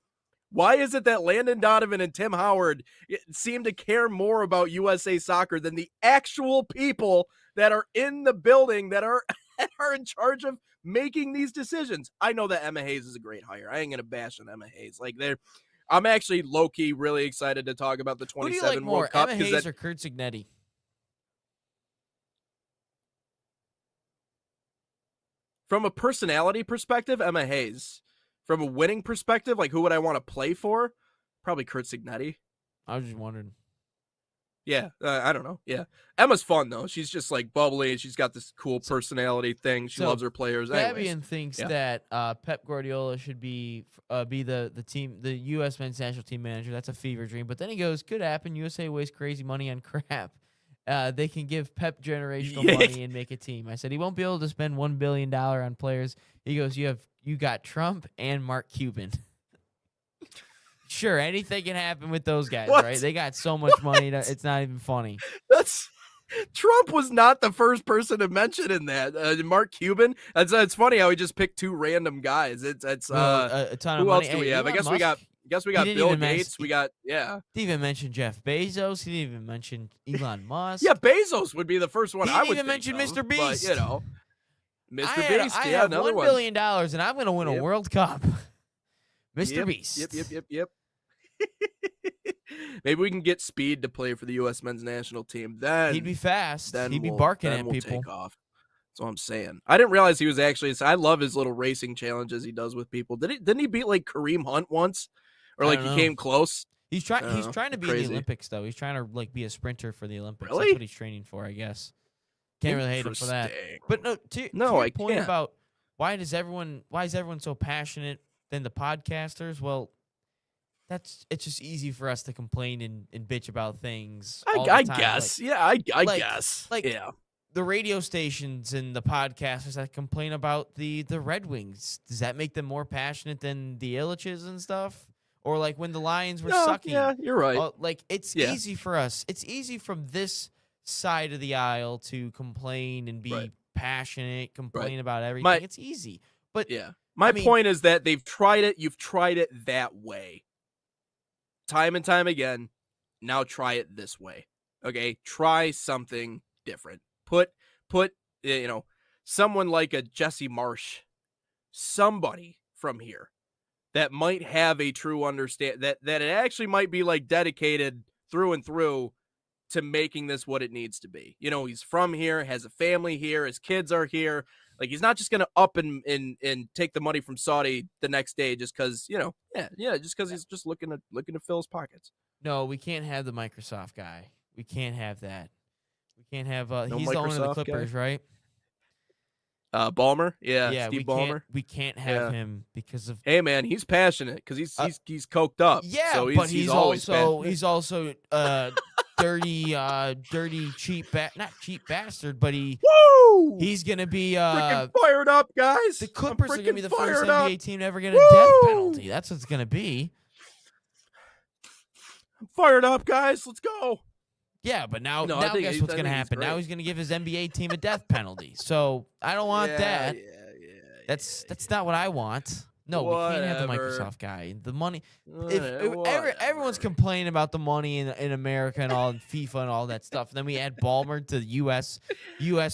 Why is it that Landon Donovan and Tim Howard seem to care more about USA soccer than the actual people that are in the building that are in charge of making these decisions? I know that Emma Hayes is a great hire. I ain't going to bash on Emma Hayes. I'm actually low-key really excited to talk about the 27 Who do you like more, World Cup. Emma Hayes or Kurt Signetti? From a personality perspective, Emma Hayes. From a winning perspective, like who would I want to play for? Probably Kurt Signetti. I was just wondering. Yeah, I don't know. Yeah, Emma's fun though. She's just like bubbly, and she's got this cool personality thing. She loves her players. Fabian thinks that Pep Guardiola should be the U.S. men's national team manager. That's a fever dream. But then he goes, could happen. USA wastes crazy money on crap. They can give Pep generational money and make a team. I said he won't be able to spend $1 billion on players. He goes, you got Trump and Mark Cuban. Sure, anything can happen with those guys, right? They got so much money that it's not even funny. Trump was not the first person to mention in that. Mark Cuban. It's funny how he just picked two random guys. It's a ton of who money. else do we have? Elon I guess Musk, we got Bill Gates. We got Didn't even mention Jeff Bezos. He didn't even mention Elon Musk. Yeah, Bezos would be the first one. I would even mention Mr. Beast. But, Mr. Beast. I have another $1 billion, and I'm going to win a World Cup. Mr. Beast. Yep. Maybe we can get Speed to play for the U.S. men's national team. Then he'd be fast. Then he'd be barking at we'll people. Take off. That's what I'm saying. I didn't realize he was actually. I love his little racing challenges he does with people. Didn't he beat like Kareem Hunt once, or like he came close? He's trying. He's trying to be in the Olympics though. He's trying to like be a sprinter for the Olympics. Really? That's what he's training for, I guess. Can't really hate him for that. But to your point can't. about why is everyone so passionate than the podcasters? Well, it's just easy for us to complain and bitch about things. I guess. I guess. Yeah. The radio stations and the podcasters that complain about the Red Wings, does that make them more passionate than the Illiches and stuff? Or like when the Lions were sucking? Yeah, you're right. It's easy for us. It's easy from this side of the aisle to complain and be passionate, complain about everything. It's easy. But my point is that they've tried it. You've tried it that way. Time and time again. Now try it this way. Okay? Try something different. Put someone like a Jesse Marsh, somebody from here that might have a true understand that it actually might be like dedicated through and through to making this what it needs to be. He's from here, has a family here, his kids are here. Like he's not just gonna up and take the money from Saudi the next day just because just because he's just looking to fill his pockets. No, we can't have the Microsoft guy. We can't have that. We can't have. He's Microsoft the owner of the Clippers, right? Ballmer, Steve Ballmer. We can't have him because of. Hey man, he's passionate because he's coked up. Yeah, so but he's also dirty, cheap, not cheap bastard, but he's gonna be freaking fired up, guys. The Clippers are gonna be the first NBA team to ever get a Woo! death penalty. That's what it's gonna be. I'm fired up, guys. Let's go. Yeah, but now No, I think guess he's- what's I going to think he's happen? Now great. he's going to give his NBA team a death penalty. So I don't want that. That's not what I want. No, we can't have the Whatever. Microsoft guy. The money. Whatever. Everyone's complaining about the money in America and all, and FIFA and all that stuff. And then we add Ballmer to the U.S.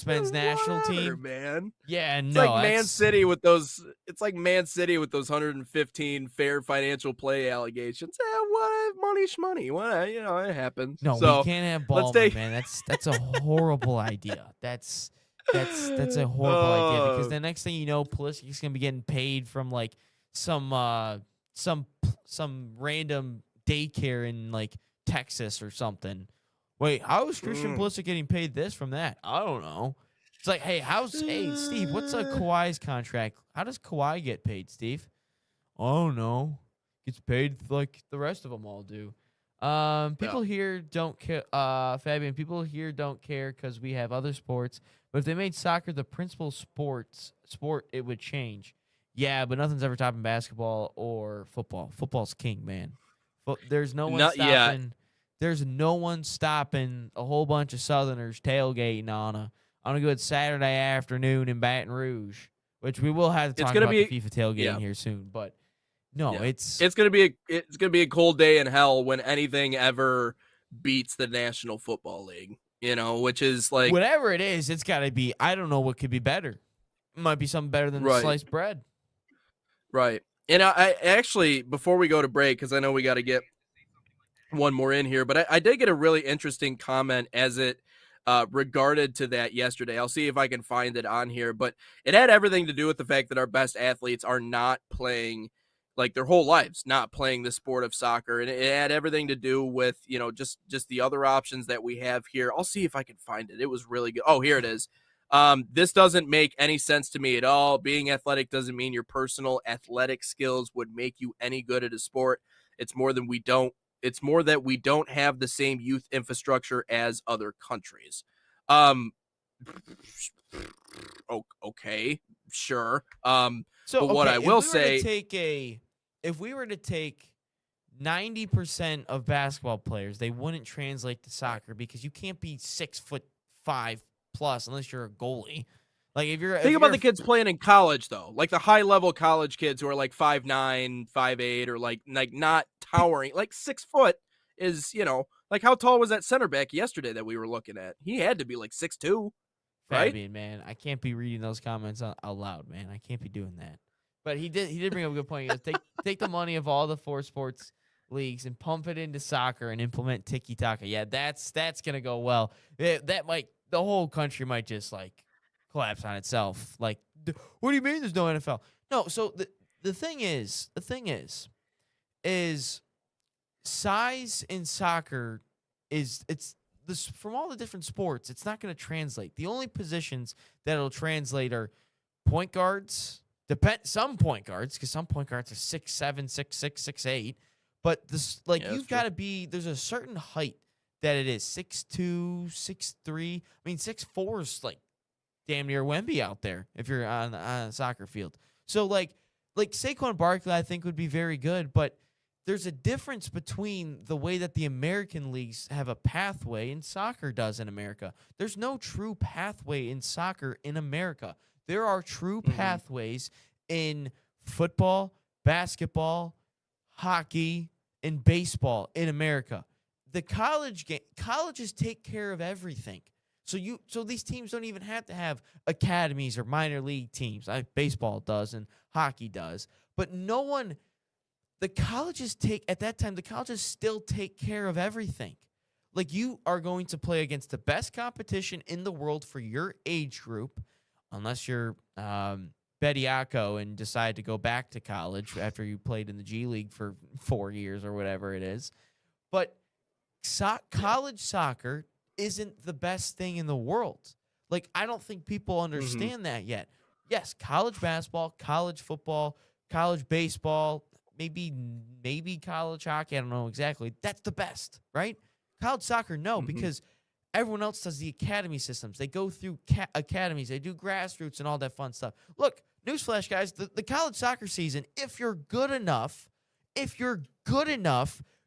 men's national Whatever, team. man. Yeah, It's no, like Man that's- City with those. It's like Man City with those 115 fair financial play allegations. What money, shmoney? What it happens. No, so, we can't have let's Ballmer, take- man. That's a horrible idea. That's a horrible idea because the next thing you know, Pulisic's gonna be getting paid from like some random daycare in like Texas or something. Wait, how is Christian Pulisic getting paid this from that? I don't know. It's like, hey, Steve, what's Kawhi's contract? How does Kawhi get paid, Steve? I don't know. Gets paid like the rest of them all do. People here don't care. Fabian, people here don't care because we have other sports. But if they made soccer the principal sport, it would change. Yeah, but nothing's ever topping basketball or football. Football's king, man. There's no one stopping. There's no one stopping a whole bunch of Southerners tailgating on a good Saturday afternoon in Baton Rouge, which we will have to talk about the FIFA tailgating here soon. But no, it's gonna be a cold day in hell when anything ever beats the National Football League. Which is like whatever it is, it's got to be. I don't know what could be better. It might be something better than sliced bread. Right. And I actually, before we go to break, because I know we got to get one more in here, but I did get a really interesting comment as it regarded to that yesterday. I'll see if I can find it on here, but it had everything to do with the fact that our best athletes are not playing, like their whole lives, not playing the sport of soccer. And it had everything to do with, just the other options that we have here. I'll see if I can find it. It was really good. Oh, here it is. This doesn't make any sense to me at all. Being athletic doesn't mean your personal athletic skills would make you any good at a sport. It's more that we don't have the same youth infrastructure as other countries. Okay, sure. So but what I will say, if we were to take 90% of basketball players, they wouldn't translate to soccer because you can't be 6'5" plus unless you're a goalie. Like think about the kids playing in college though, like the high level college kids who are like 5'9", 5'8", or like not towering. Like 6 foot is like how tall was that center back yesterday that we were looking at? He had to be like 6'2". Right? Fabian, man, I can't be reading those comments out loud, man. I can't be doing that. But he did bring up a good point. He goes, take the money of all the 4 sports leagues and pump it into soccer and implement tiki taka. Yeah, that's gonna go well. The whole country might just like collapse on itself. Like, what do you mean there's no NFL? No. So the thing is size in soccer it's this from all the different sports. It's not going to translate. The only positions that it'll translate are point guards. Some point guards, because some point guards are 6'7", 6'6", 6'8". But you've got to be. There's a certain height that it is 6'2", 6'3". I mean 6'4" is like damn near Wemby out there if you're on a soccer field. So like Saquon Barkley, I think would be very good, but there's a difference between the way that the American leagues have a pathway and soccer does in America. There's no true pathway in soccer in America. There are true pathways in football, basketball, hockey, and baseball in America. The colleges take care of everything. So these teams don't even have to have academies or minor league teams. Baseball does and hockey does. But the colleges still take care of everything. Like, you are going to play against the best competition in the world for your age group, unless you're Bediako and decide to go back to college after you played in the G League for 4 years or whatever it is. But college soccer isn't the best thing in the world. Like, I don't think people understand that yet. Yes, college basketball, college football, college baseball, maybe college hockey, I don't know exactly. That's the best, right? College soccer, no, because everyone else does the academy systems. They go through academies. They do grassroots and all that fun stuff. Look, newsflash, guys, the college soccer season, if you're good enough,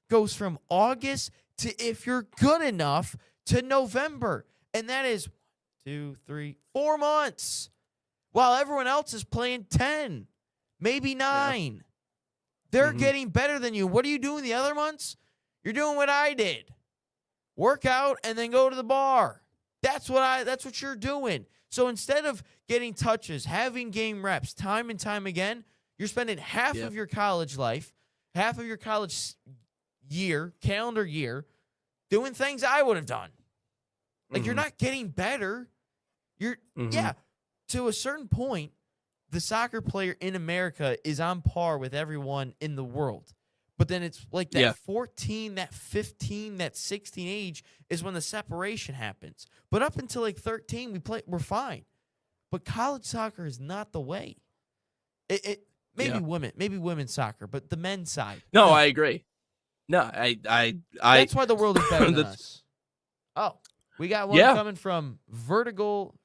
goes from August to, if you're good enough, to November. And that is 2, 3, 4 months. While everyone else is playing 10, maybe 9. Yeah. They're getting better than you. What are you doing the other months? You're doing what I did. Work out and then go to the bar. That's what you're doing. So instead of getting touches, having game reps time and time again, you're spending half of your college life, half of your college year, calendar year, doing things I would have done. Like, you're not getting better. You're to a certain point, the soccer player in America is on par with everyone in the world. But then it's like that 14, that 15, that 16 age is when the separation happens. But up until like 13, we're fine. But college soccer is not the way. Maybe women's soccer, but the men's side. No, I agree. No, I That's why the world is better than us. Oh, we got one coming from Vertical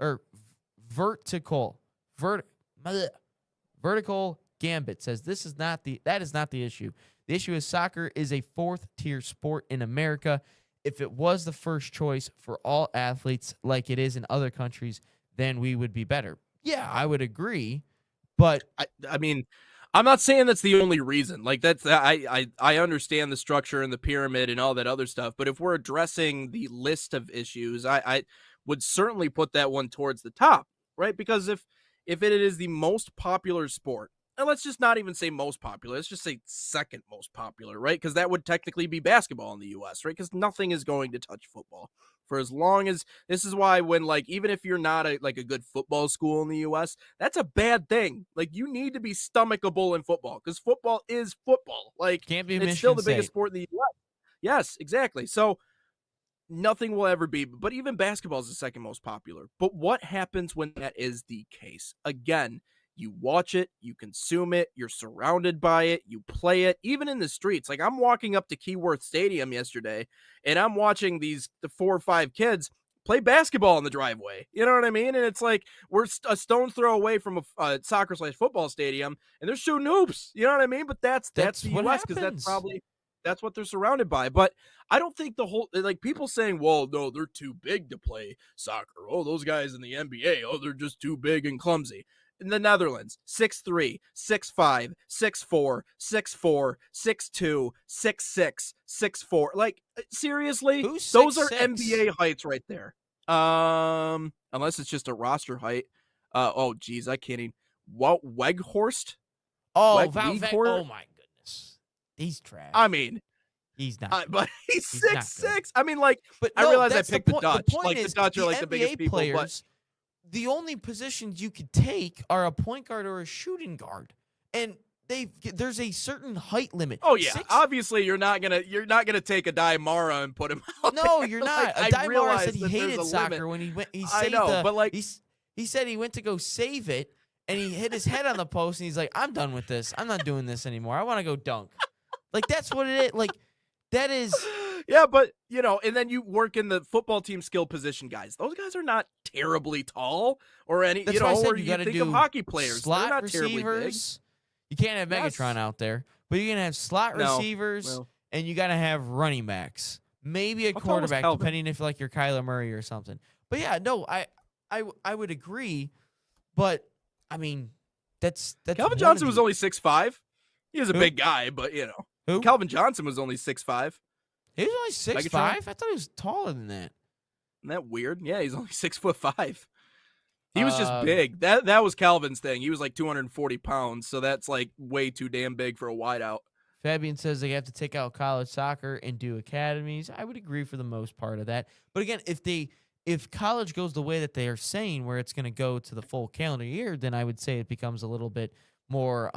Gambit says that is not the issue. The issue is soccer is a 4th-tier sport in America. If it was the first choice for all athletes like it is in other countries, then we would be better. Yeah, I would agree. But I mean, I'm not saying that's the only reason. Like, that's I understand the structure and the pyramid and all that other stuff. But if we're addressing the list of issues, I would certainly put that one towards the top, right? Because if it is the most popular sport, and let's just not even say most popular, let's just say second most popular, right? Because that would technically be basketball in the U.S., right? Because nothing is going to touch football for as long as, this is why when, like, even if you're not a good football school in the U.S., that's a bad thing. Like, you need to be stomachable in football because football is football. Like, can't be it's still the biggest sport in the U.S. Yes, exactly. So nothing will ever be, but even basketball is the second most popular. But what happens when that is the case? Again, you watch it, you consume it, you're surrounded by it, you play it, even in the streets. Like, I'm walking up to Keyworth Stadium yesterday, and I'm watching the 4 or 5 kids play basketball in the driveway. You know what I mean? And it's like, we're a stone's throw away from a soccer/football stadium, and they're shooting hoops. You know what I mean? But that's the U.S. because that's what they're surrounded by. But I don't think the whole, like, people saying, well, no, they're too big to play soccer. Oh, those guys in the NBA, oh, they're just too big and clumsy. In the Netherlands, 6'3", 6'5", 6'4", 6'4", 6'2", 6'6", 6'4". Like, seriously? Those are NBA heights right there. Unless it's just a roster height. Oh, geez, I can't even. What, Weghorst? Oh, oh my goodness. He's trash. I mean, he's not. But he's 6'6". I mean, like, but I realize I picked the Dutch. Like, the Dutch are like the biggest people, but the only positions you could take are a point guard or a shooting guard, and there's a certain height limit. Oh yeah, obviously you're not gonna take a Di Mara and put him out. No, there. You're not. Like, Di Mara said he hated soccer when he went. I know, but like he said he went to go save it, and he hit his head on the post, and he's like, "I'm done with this. I'm not doing this anymore. I want to go dunk." Like, that's what it is. Like, that is. Yeah, but, and then you work in the football team skill position guys. Those guys are not terribly tall or any, That's why I said or you you gotta think do of hockey players. Slot They're not receivers. terribly big. You can't have Megatron out there, but you're going to have slot receivers, and you got to have running backs. Maybe a quarterback, depending if, like, you're Kyler Murray or something. But, yeah, no, I would agree, but, I mean, that's Calvin Johnson was only 6'5". He was a big guy, but, Who? Calvin Johnson was only 6'5". He was only 6'5"? I thought he was taller than that. Isn't that weird? Yeah, he's only 6'5". He was just big. That was Calvin's thing. He was like 240 pounds, so that's like way too damn big for a wideout. Fabian says they have to take out college soccer and do academies. I would agree for the most part of that. But again, if college goes the way that they are saying, where it's going to go to the full calendar year, then I would say it becomes a little bit more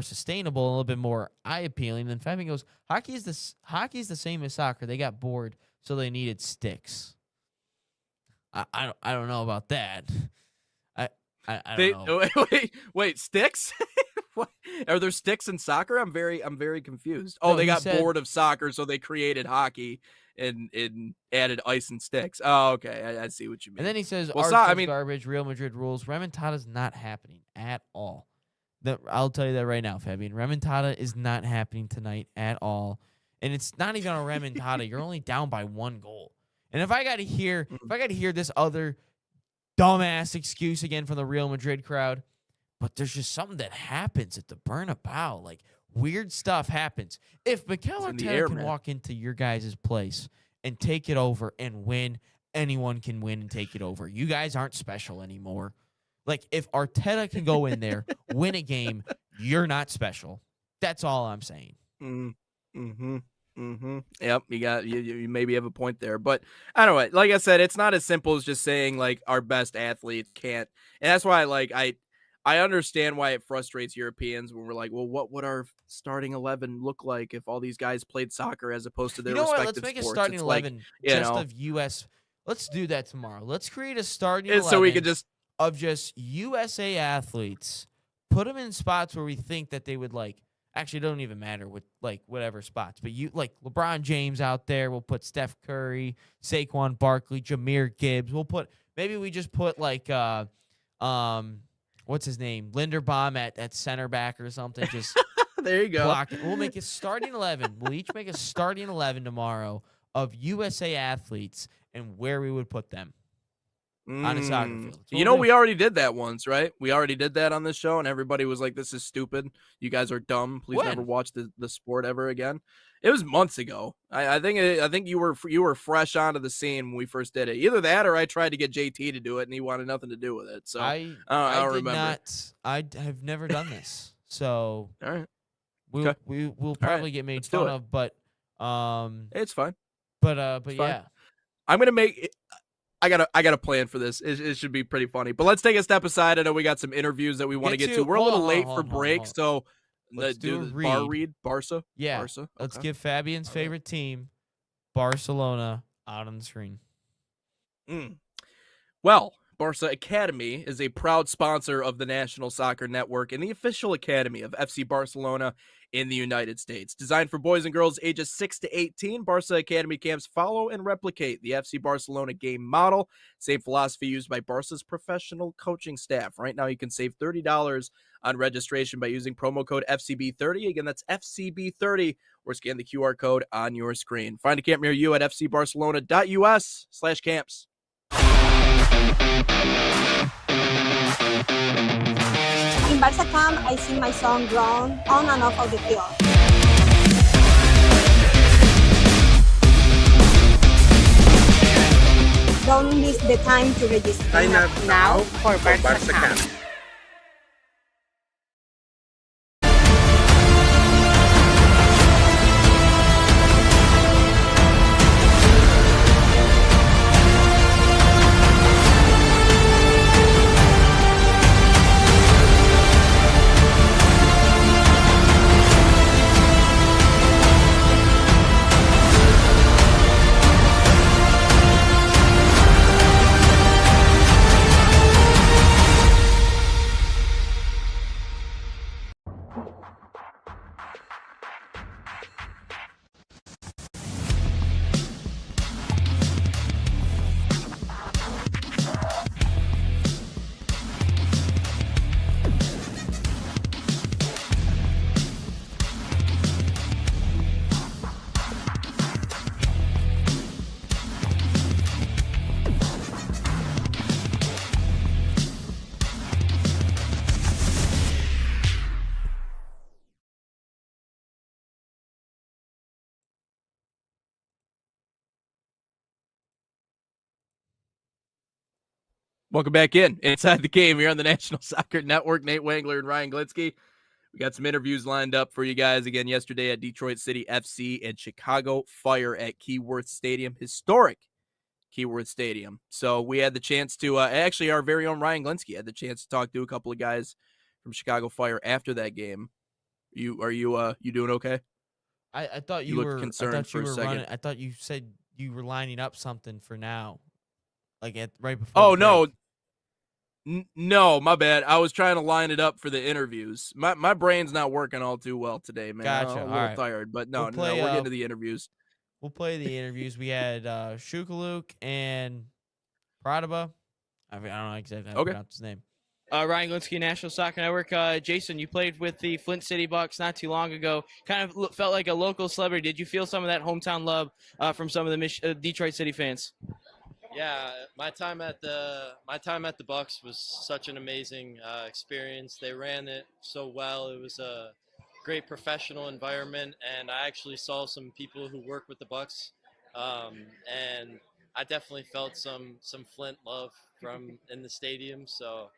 sustainable, a little bit more eye appealing. Then Fabian goes, hockey is the same as soccer. They got bored, so they needed sticks. I don't know about that. I don't know. Wait, sticks? What? Are there sticks in soccer? I'm very confused. Oh, no, they got bored of soccer, so they created hockey and added ice and sticks. Oh, okay, I see what you mean. And then he says, garbage. Real Madrid rules. Remontada is not happening at all. I'll tell you that right now, Fabian. Remontada is not happening tonight at all. and it's not even a remontada. You're only down by 1 goal. And if I got to hear this other dumbass excuse again from the Real Madrid crowd, but there's just something that happens at the Bernabeu. Like, weird stuff happens. If Mikel Arteta can walk into your guys' place and take it over and win, anyone can win and take it over. You guys aren't special anymore. Like, if Arteta can go in there, win a game, you're not special. That's all I'm saying. Yep, you maybe have a point there, but I don't know. Like I said, it's not as simple as just saying like our best athletes can't, and that's why I understand why it frustrates Europeans when we're like, well, what would our starting 11 look like if all these guys played soccer as opposed to their respective Let's make sports? a starting 11 of U.S. Let's do that tomorrow. Let's create a starting 11 so we could just of just USA athletes, put them in spots where we think that they would like. Actually, it don't even matter with like whatever spots, but you like LeBron James out there. We'll put Steph Curry, Saquon Barkley, Jahmyr Gibbs. Maybe we just put like what's his name? Linderbaum at center back or something. Just there you go. Block it. We'll make a starting 11. We'll each make a starting 11 tomorrow of USA athletes and where we would put them on a soccer field. We already did that once, right? We already did that on this show, and everybody was like, "This is stupid. You guys are dumb. Please never watch the sport ever again." It was months ago. I think you were fresh onto the scene when we first did it. Either that, or I tried to get JT to do it, and he wanted nothing to do with it. So I don't remember. I have never done this, so all right. We'll probably get made fun of, but it's fine. But it's yeah, fine. I'm gonna make it. I got a plan for this. It should be pretty funny. But let's take a step aside. I know we got some interviews that we want to get to. We're a little late for break, so let's do the bar read. Barca. Yeah. Barca. Okay. Let's give Fabian's favorite team, Barcelona, out on the screen. Well, Barca Academy is a proud sponsor of the National Soccer Network and the official academy of FC Barcelona in the United States. Designed for boys and girls ages 6 to 18, Barca Academy camps follow and replicate the FC Barcelona game model. Same philosophy used by Barca's professional coaching staff. Right now, you can save $30 on registration by using promo code FCB30. Again, that's FCB30, or scan the QR code on your screen. Find a camp near you at fcbarcelona.us/camps. In Barca Camp, I sing my song Grown on and off of the field. Don't miss the time to register. Sign up now for Barca Camp. Welcome back inside the game here on the National Soccer Network. Nate Wangler and Ryan Glinsky. We got some interviews lined up for you guys again yesterday at Detroit City FC and Chicago Fire at Keyworth Stadium, historic Keyworth Stadium. So we had the chance to actually our very own Ryan Glinsky had the chance to talk to a couple of guys from Chicago Fire after that game. You doing okay? I thought you were concerned for a second. I thought you said you were lining up something for now, like right before. Oh no. No, my bad. I was trying to line it up for the interviews. My brain's not working all too well today, man. Gotcha. I'm a little tired, but no, we're getting to the interviews. We'll play the interviews. We had Shukaluk and Pradaba. I don't know exactly how to pronounce his name. Ryan Glinsky, National Soccer Network. Jason, you played with the Flint City Bucks not too long ago. Kind of felt like a local celebrity. Did you feel some of that hometown love from some of the Detroit City fans? Yeah, my time at the Bucks was such an amazing experience. They ran it so well. It was a great professional environment, and I actually saw some people who work with the Bucks, and I definitely felt some Flint love from in the stadium. So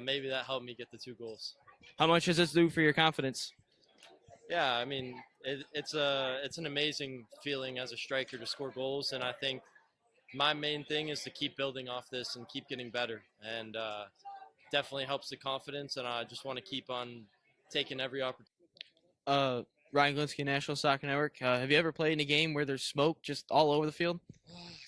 maybe that helped me get the 2 goals. How much does this do for your confidence? Yeah, I mean it's an amazing feeling as a striker to score goals, and I think my main thing is to keep building off this and keep getting better, and definitely helps the confidence, and I just want to keep on taking every opportunity. Ryan Glinsky, National Soccer Network. Have you ever played in a game where there's smoke just all over the field?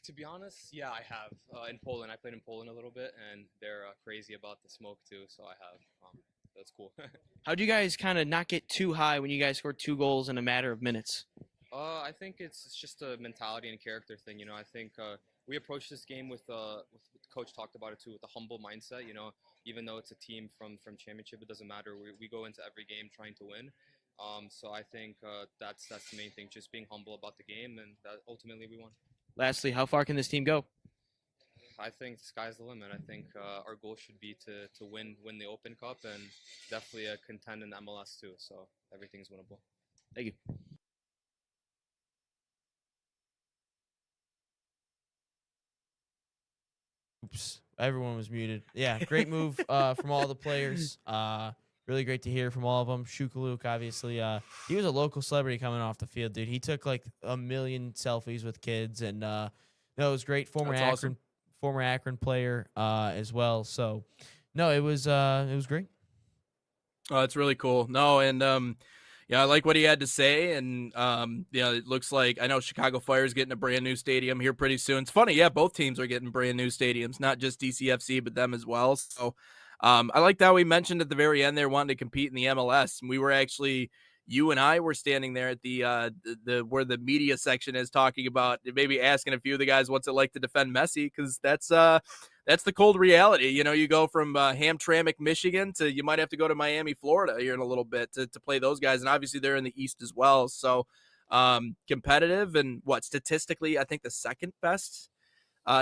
To be honest, yeah, I have. In Poland, I played in Poland a little bit, and they're crazy about the smoke too, so I have. That's cool. How do you guys kind of not get too high when you guys scored 2 goals in a matter of minutes? I think it's just a mentality and character thing. I think we approached this game with the coach talked about it too, with a humble mindset. Even though it's a team from championship, it doesn't matter. We go into every game trying to win. So I think that's the main thing, just being humble about the game, and that ultimately we won. Lastly, how far can this team go? I think the sky's the limit. I think our goal should be to win the Open Cup and definitely contend in MLS too. So everything's winnable. Thank you. Oops, everyone was muted. Yeah, great move from all the players. Really great to hear from all of them. Shukaluk, obviously, he was a local celebrity coming off the field, dude. He took like 1 million selfies with kids, and no, it was great. Former Akron player as well. So, no, it was great. Oh, it's really cool. No, and yeah, I like what he had to say, and it looks like I know Chicago Fire's getting a brand new stadium here pretty soon. It's funny, yeah, both teams are getting brand new stadiums, not just DCFC, but them as well. So. I liked how we mentioned at the very end they're wanting to compete in the MLS. And we were actually, you and I were standing there at the where the media section is talking about maybe asking a few of the guys what's it like to defend Messi, because that's the cold reality. You go from Hamtramck, Michigan to you might have to go to Miami, Florida here in a little bit to play those guys, and obviously they're in the East as well. So competitive, and statistically I think the second best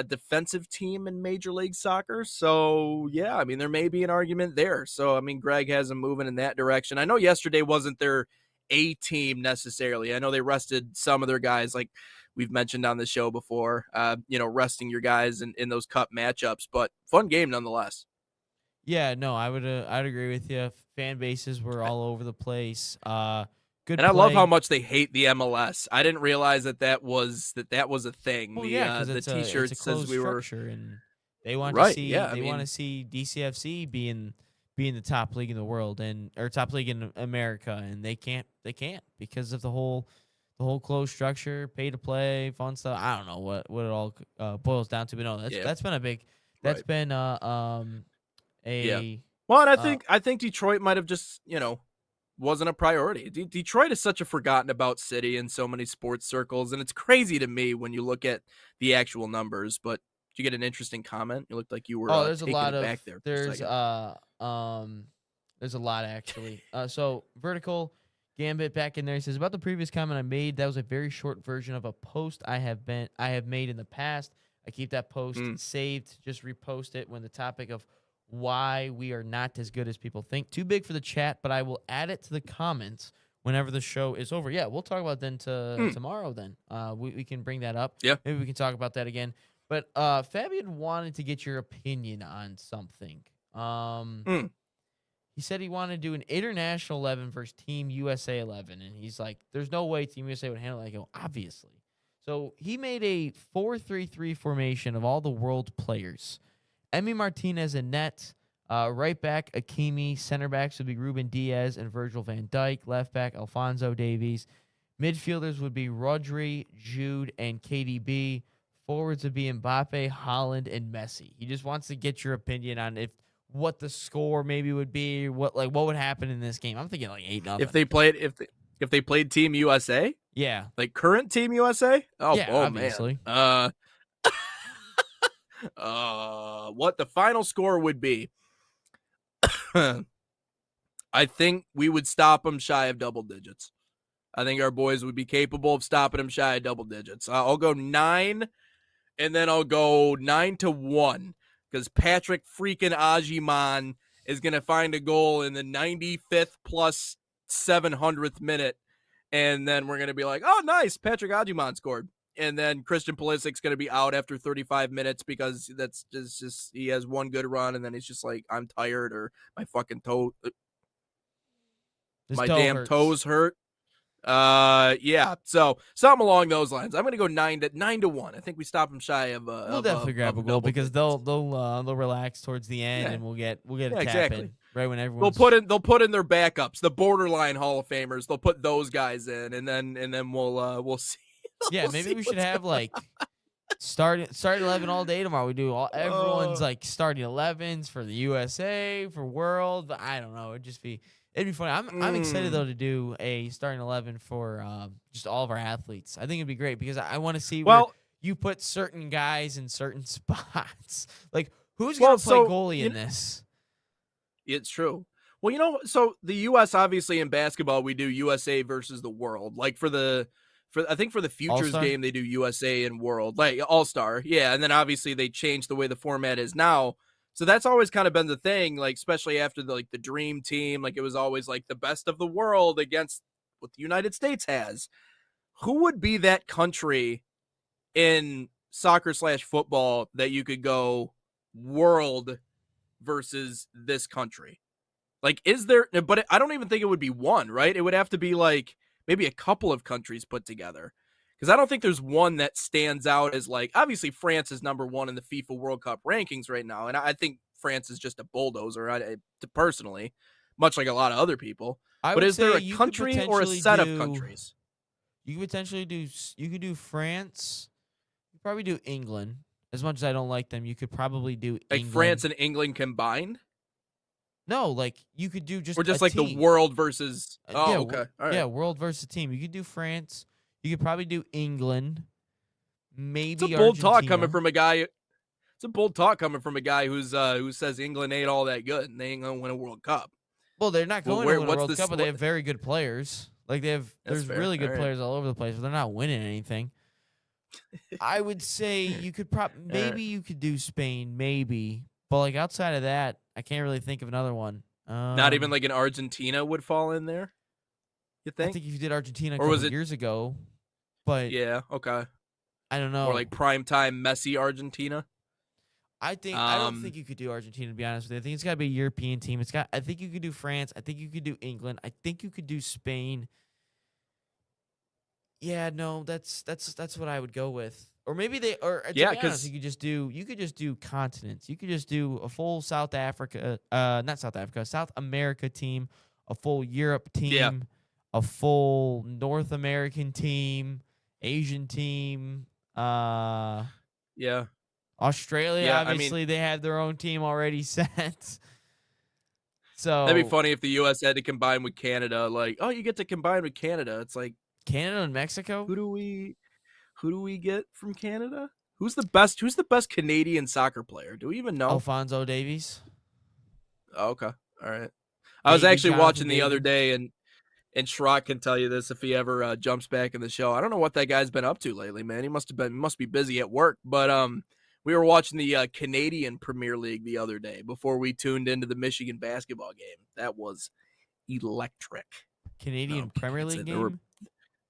defensive team in Major League Soccer. So, yeah, I mean, there may be an argument there. So, I mean, Greg has them moving in that direction. I know yesterday wasn't their A team necessarily. I know they rested some of their guys, like we've mentioned on the show before, resting your guys in those cup matchups, but fun game nonetheless. Yeah, no, I'd agree with you. Fan bases were all over the place. Good and I play. love how much they hate the MLS. I didn't realize that was a thing. Well, the T-shirt it's a says we were, and they want right, to see yeah, want to see DCFC being the top league in the world or top league in America, and they can't because of the whole closed structure, pay to play, fun stuff. I don't know what it all boils down to, but no, that's been a big been Well, and I think Detroit might have just wasn't a priority. Detroit is such a forgotten about city in so many sports circles, and it's crazy to me when you look at the actual numbers. But did you get an interesting comment? You looked like you were there's a lot of back there. There's a lot actually. So Vertical Gambit back in there, he says about the previous comment I made, that was a very short version of a post I have made in the past. I keep that post saved, just repost it when the topic of why we are not as good as people think. Too big for the chat, but I will add it to the comments whenever the show is over. Yeah, we'll talk about then tomorrow then. We can bring that up. Yeah. Maybe we can talk about that again. But Fabian wanted to get your opinion on something. He said he wanted to do an international 11 versus Team USA 11. And he's like, there's no way Team USA would handle it. I go, obviously. So he made a 4-3-3 formation of all the world players. Emi Martinez in net, right back Hakimi, center backs would be Ruben Diaz and Virgil van Dijk, left back Alphonso Davies. Midfielders would be Rodri, Jude, and KDB. Forwards would be Mbappe, Haaland, and Messi. He just wants to get your opinion on what the score maybe would be, what would happen in this game. I'm thinking like 8-0. If they played Team USA, yeah, like current Team USA. Obviously. Man. What the final score would be. I think we would stop them shy of double digits. I think our boys would be capable of stopping them shy of double digits. I'll go 9, and then I'll go 9-1 because Patrick freaking Ajiman is going to find a goal in the 95th plus 700th minute, and then we're going to be like, oh, nice, Patrick Ajiman scored. And then Christian Pulisic's going to be out after 35 minutes because that's just he has one good run, and then he's just like, I'm tired, or my fucking toe, His my toe damn hurts. toes hurt. Yeah. So something along those lines. I'm going to go 9-1. I think we stop them shy of. We'll definitely grab a goal because they'll relax towards the end, Yeah. and we'll get a tap exactly. in right when They'll everyone's put in their backups, the borderline Hall of Famers. They'll put those guys in, and then we'll see. Yeah, We'll maybe see we should what's have going like start 11 all day tomorrow. We do everyone's Oh. like starting 11s for the USA, for World. I don't know. It'd be funny. I'm excited though to do a starting 11 for just all of our athletes. I think it'd be great because I want to see where Well, you put certain guys in certain spots. Like who's Well, gonna play so, goalie you in kn- this? it's true. Well, so the U.S. obviously in basketball we do USA versus the world. Like for I think for the futures All-Star? game they do USA and world, like All-Star. Yeah, and then obviously they changed the way the format is now. So that's always kind of been the thing, like especially after the dream team, like it was always like the best of the world against what the United States has. Who would be that country in soccer/football that you could go world versus this country? Like, is there, but I don't even think it would be one, right? It would have to be like maybe a couple of countries put together. Because I don't think there's one that stands out as like, obviously France is number one in the FIFA World Cup rankings right now. And I think France is just a bulldozer, personally, much like a lot of other people. I But would is there say a you could country or a potentially set of do- countries? You could potentially do France. You probably do England. As much as I don't like them, you could probably do Like England. France and England combined? No, like you could do just Or just a like team. the world versus. Oh, yeah, okay. All right. Yeah, world versus team. You could do France. You could probably do England. Maybe It's a bold talk Argentina. coming from a guy. It's a bold talk coming from a guy who says England ain't all that good and they ain't gonna win a World Cup. Well, they're not Well, going where- to win a what's World the Cup, but they sli- have very good players. Like That's there's fair. really good All right. players all over the place, but they're not winning anything. I would say you could maybe you could do Spain, maybe, but like outside of that, I can't really think of another one. Not even like an Argentina would fall in there. You I think? think if you did Argentina a Or couple was it- years ago, but Yeah. Okay. I don't know. Or like primetime Messi Argentina. I don't Um, think you could do Argentina, to be honest with you. I think it's gotta be a European team. I think you could do France. I think you could do England. I think you could do Spain. Yeah, no, that's what I would go with. Or maybe to Yeah, be honest, 'cause- you could just do continents. You could just do a full South America team, a full Europe team, Yeah. a full North American team, Asian team, Yeah. Australia, Yeah, I mean- obviously, they have their own team already set. So That'd be funny if the U.S. had to combine with Canada. Like, oh, you get to combine with Canada. It's like, Canada and Mexico. who do we get from Canada? Who's the best Canadian soccer player? Do we even know? Alfonso Davies. Oh, okay. All right. I was Maybe actually Jonathan watching the other David. day, and Schrock can tell you this if he ever jumps back in the show. I don't know what that guy's been up to lately, man. He must be busy at work. But we were watching the Canadian Premier League the other day before we tuned into the Michigan basketball game. That was electric. Canadian No, Premier that's League it. There were- game.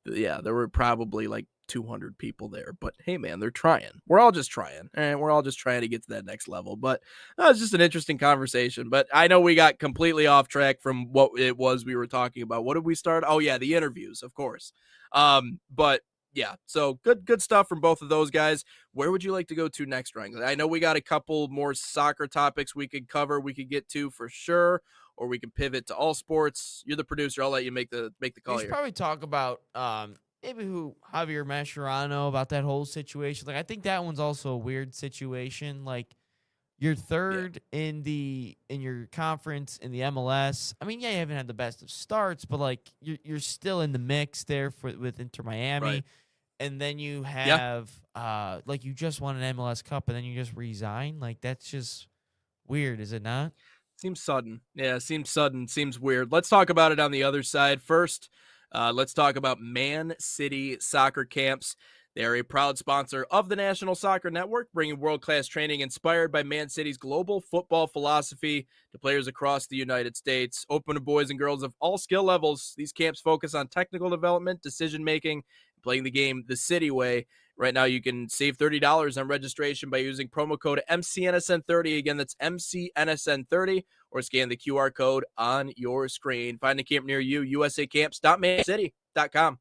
Yeah, there were probably like 200 people there. But hey, man, they're trying. We're all just trying. And we're all just trying to get to that next level. But it's just an interesting conversation. But I know we got completely off track from what it was we were talking about. What did we start? Oh, yeah, the interviews, of course. But yeah, so good stuff from both of those guys. Where would you like to go to next, Ryan? I know we got a couple more soccer topics we could cover, we could get to for sure, or we can pivot to all sports. You're the producer. I'll let you make the We call should here. probably talk about maybe who Javier Mascherano, about that whole situation. Like I think that one's also a weird situation. Like you're third in your conference in the MLS. I mean, yeah, you haven't had the best of starts, but like you're still in the mix there with Inter Miami. Right. And then you have like you just won an MLS Cup and then you just resign. Like that's just weird, is it not? Seems sudden. Yeah, seems sudden. Seems weird. Let's talk about it on the other side. First, let's talk about Man City Soccer Camps. They are a proud sponsor of the National Soccer Network, bringing world-class training inspired by Man City's global football philosophy to players across the United States. Open to boys and girls of all skill levels, these camps focus on technical development, decision-making, playing the game the City way. Right now, you can save $30 on registration by using promo code MCNSN30. Again, that's MCNSN30, or scan the QR code on your screen. Find a camp near you, usacamps.mancity.com.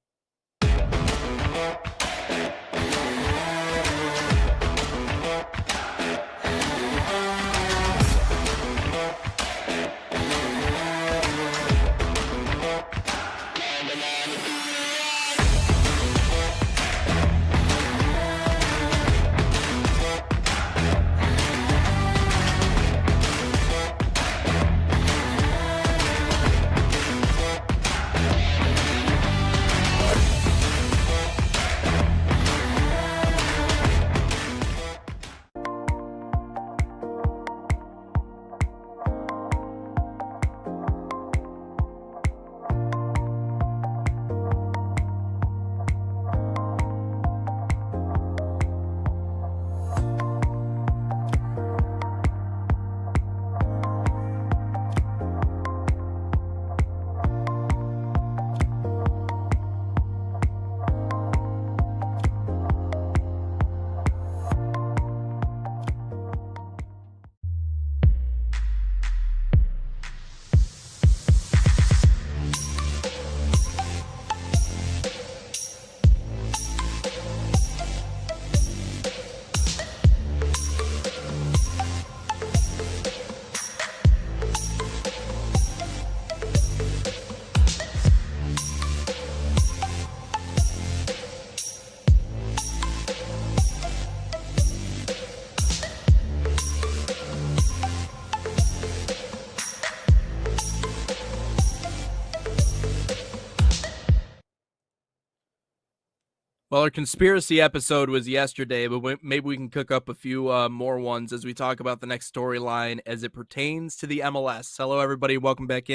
Well, our conspiracy episode was yesterday, but maybe we can cook up a few more ones as we talk about the next storyline as it pertains to the MLS. Hello, everybody. Welcome back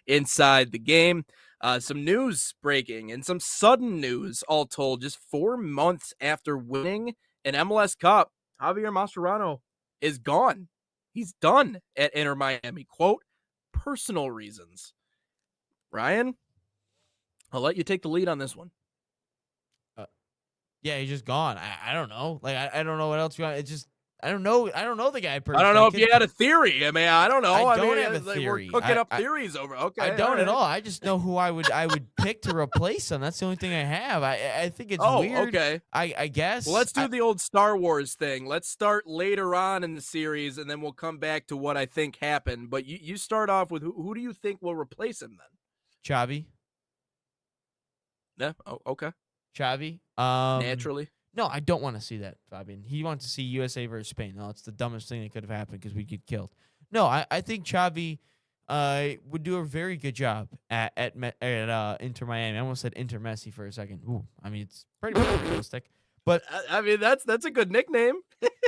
inside the game. Some news breaking and some sudden news, all told, just 4 months after winning an MLS Cup, Javier Mascherano is gone. He's done at Inter Miami. Quote, personal reasons. Ryan, I'll let you take the lead on this one. Yeah, he's just gone. I don't know. Like I don't know what else you want. It's just I don't know the guy personally. I don't know if you had a theory. I mean, I don't know. I don't mean, have a like theory. We're cooking up theories over. Okay, I don't at all. I just know who I would pick to replace him. That's the only thing I have. I think it's weird. Okay. I guess. Well, let's do the old Star Wars thing. Let's start later on in the series, and then we'll come back to what I think happened. But you start off with who do you think will replace him then? Xavi. Yeah. Oh, okay. Xavi. Naturally. No, I don't want to see that, Fabian. He wants to see USA versus Spain. No, it's the dumbest thing that could have happened because we'd get killed. No, I think Xavi would do a very good job at Inter Miami. I almost said Inter Messi for a second. Ooh, I mean, it's pretty realistic. But I mean, that's a good nickname.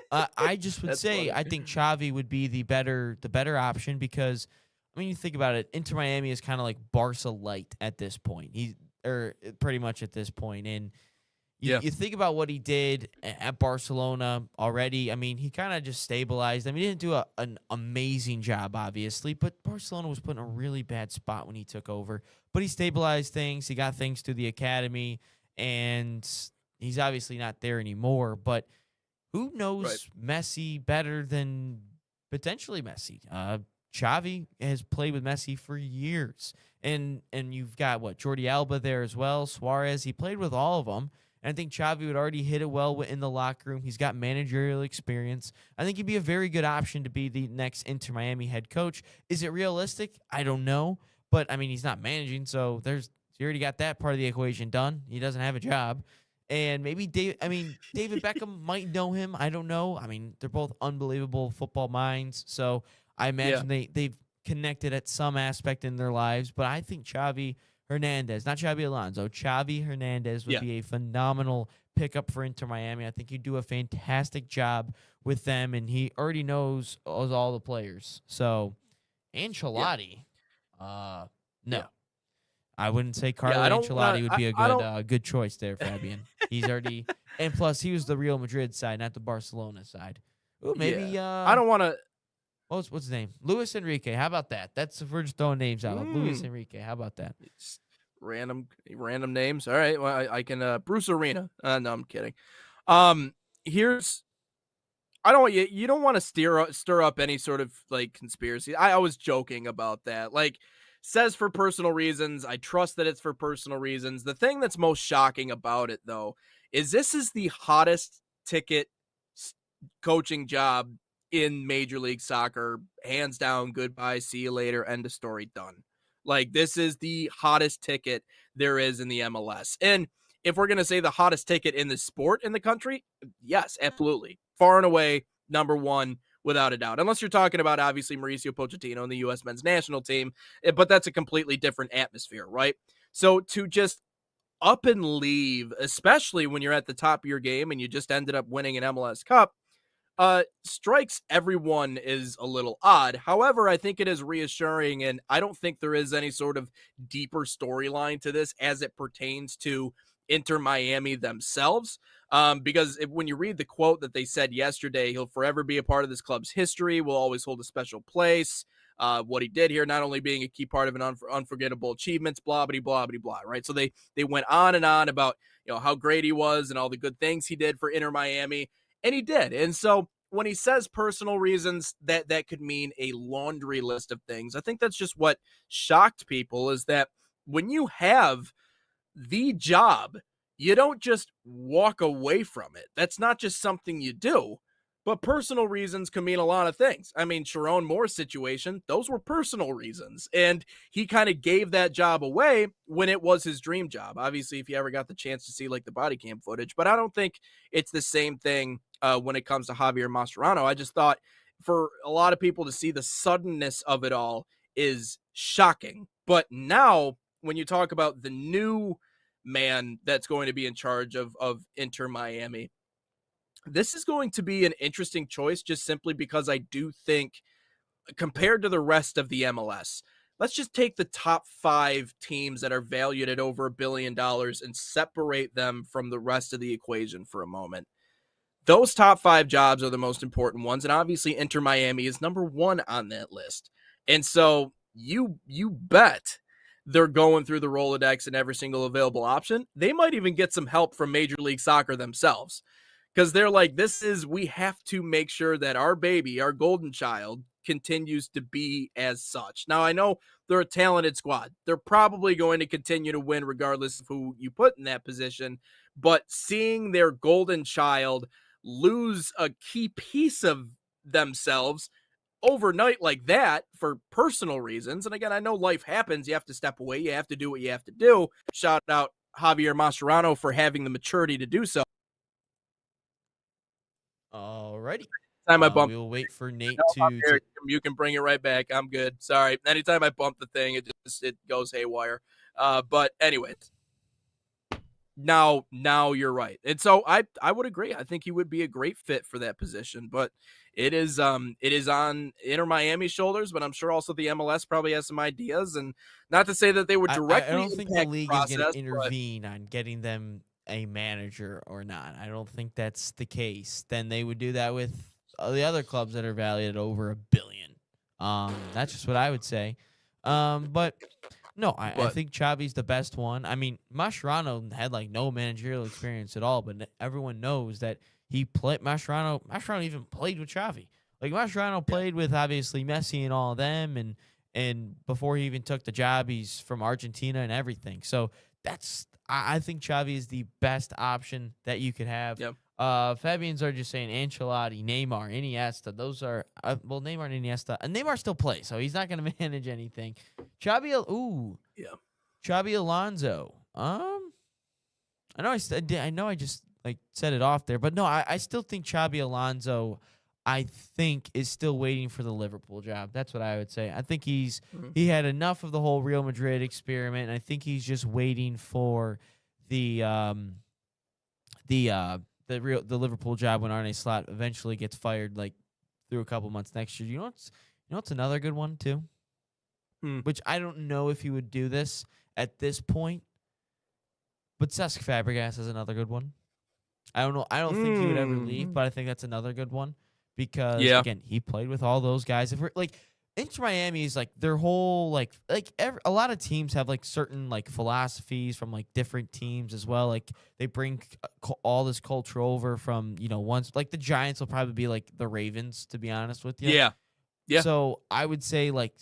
I just would say funny. I think Xavi would be the better option because, I mean, you think about it, Inter Miami is kind of like Barca light at this point. Pretty much at this point, and you think about what he did at Barcelona already. I mean, he kind of just stabilized. I mean, he didn't do an amazing job, obviously, but Barcelona was put in a really bad spot when he took over. But he stabilized things. He got things to the academy, and he's obviously not there anymore. But who knows Messi better than potentially Messi? Xavi has played with Messi for years. And you've got, Jordi Alba there as well, Suarez. He played with all of them. And I think Xavi would already hit it well in the locker room. He's got managerial experience. I think he'd be a very good option to be the next Inter Miami head coach. Is it realistic? I don't know. But, I mean, he's not managing, so he already got that part of the equation done. He doesn't have a job. And maybe David Beckham might know him. I don't know. I mean, they're both unbelievable football minds. So I imagine they've connected at some aspect in their lives. But I think Xavi Hernandez, not Xabi Alonso, Xavi Hernandez would be a phenomenal pickup for Inter Miami. I think he'd do a fantastic job with them, and he already knows all the players. So, Ancelotti. No. Yeah. I wouldn't say Carlo I don't Ancelotti would be a I good don't good choice there, Fabian. He's already and plus he was the Real Madrid side, not the Barcelona side. Ooh, maybe I don't want to what's his name? Luis Enrique. How about that? That's if we're just throwing names out. Luis Mm. Enrique. How about that? It's random names. All right. Well, I can Bruce Arena. No, I'm kidding. Here's I don't you don't want to stir up any sort of like conspiracy. I was joking about that. Like says for personal reasons. I trust that it's for personal reasons. The thing that's most shocking about it though is this is the hottest ticket coaching job in Major League Soccer, hands down. Goodbye, see you later, end of story, done. Like this is the hottest ticket there is in the MLS. And if we're going to say the hottest ticket in the sport in the country, yes, absolutely. Far and away, number one, without a doubt. Unless you're talking about, obviously, Mauricio Pochettino and the U.S. men's national team, but that's a completely different atmosphere, right? So to just up and leave, especially when you're at the top of your game and you just ended up winning an MLS Cup, strikes everyone is a little odd. However, I think it is reassuring, and I don't think there is any sort of deeper storyline to this as it pertains to Inter Miami themselves. Because when you read the quote that they said yesterday, he'll forever be a part of this club's history, will always hold a special place. What he did here, not only being a key part of an unforgettable achievements, blah, blah, blah, blah, blah, right? So they went on and on about, how great he was and all the good things he did for Inter Miami. And he did. And so when he says personal reasons, that could mean a laundry list of things. I think that's just what shocked people, is that when you have the job, you don't just walk away from it. That's not just something you do. But personal reasons can mean a lot of things. I mean, Sharon Moore's situation, those were personal reasons. And he kind of gave that job away when it was his dream job. Obviously, if you ever got the chance to see like the body cam footage. But I don't think it's the same thing when it comes to Javier Mascherano. I just thought for a lot of people to see the suddenness of it all is shocking. But now when you talk about the new man that's going to be in charge of Inter Miami, this is going to be an interesting choice just simply because I do think compared to the rest of the MLS, let's just take the top 5 teams that are valued at over $1 billion and separate them from the rest of the equation for a moment. Those top 5 jobs are the most important ones. And obviously Inter Miami is number 1 on that list. And so you bet they're going through the Rolodex and every single available option. They might even get some help from Major League Soccer themselves. Because they're like, we have to make sure that our baby, our golden child, continues to be as such. Now, I know they're a talented squad. They're probably going to continue to win regardless of who you put in that position. But seeing their golden child lose a key piece of themselves overnight like that for personal reasons. And again, I know life happens. You have to step away. You have to do what you have to do. Shout out Javier Mascherano for having the maturity to do so. Alrighty. Time I bump, we'll wait for Nate to you can bring it right back. I'm good. Sorry. Anytime I bump the thing, it goes haywire. But anyways, now you're right. And so I would agree. I think he would be a great fit for that position. But it is on Inter Miami's shoulders, but I'm sure also the MLS probably has some ideas. And not to say that they would directly. I don't think the league is going to intervene on getting them a manager or not. I don't think that's the case. Then they would do that with the other clubs that are valued at over $1 billion. That's just what I would say. But no, I think Xavi's the best one. I mean, Mascherano had like no managerial experience at all, but everyone knows that he played. Mascherano even played with Xavi. Like Mascherano played with obviously Messi and all of them, and before he even took the job, he's from Argentina and everything. So I think Xavi is the best option that you could have. Yep. Fabians are just saying Ancelotti, Neymar, Iniesta. Those are Neymar and Iniesta. And Neymar still plays, so he's not going to manage anything. Xabi Alonso. I know I just like set it off there, but no, I still think Xabi Alonso, I think, is still waiting for the Liverpool job. That's what I would say. I think he had enough of the whole Real Madrid experiment, and I think he's just waiting for the Liverpool job when Arne Slot eventually gets fired, like through a couple months next year. You know what's another good one too? which I don't know if he would do this at this point. But Cesc Fabregas is another good one. I don't know. I don't think he would ever leave, but I think that's another good one because again, he played with all those guys. If we're like Inter Miami is like their whole a lot of teams have like certain like philosophies from like different teams as well. Like they bring all this culture over from once like the Giants will probably be like the Ravens, to be honest with you. Yeah. So I would say like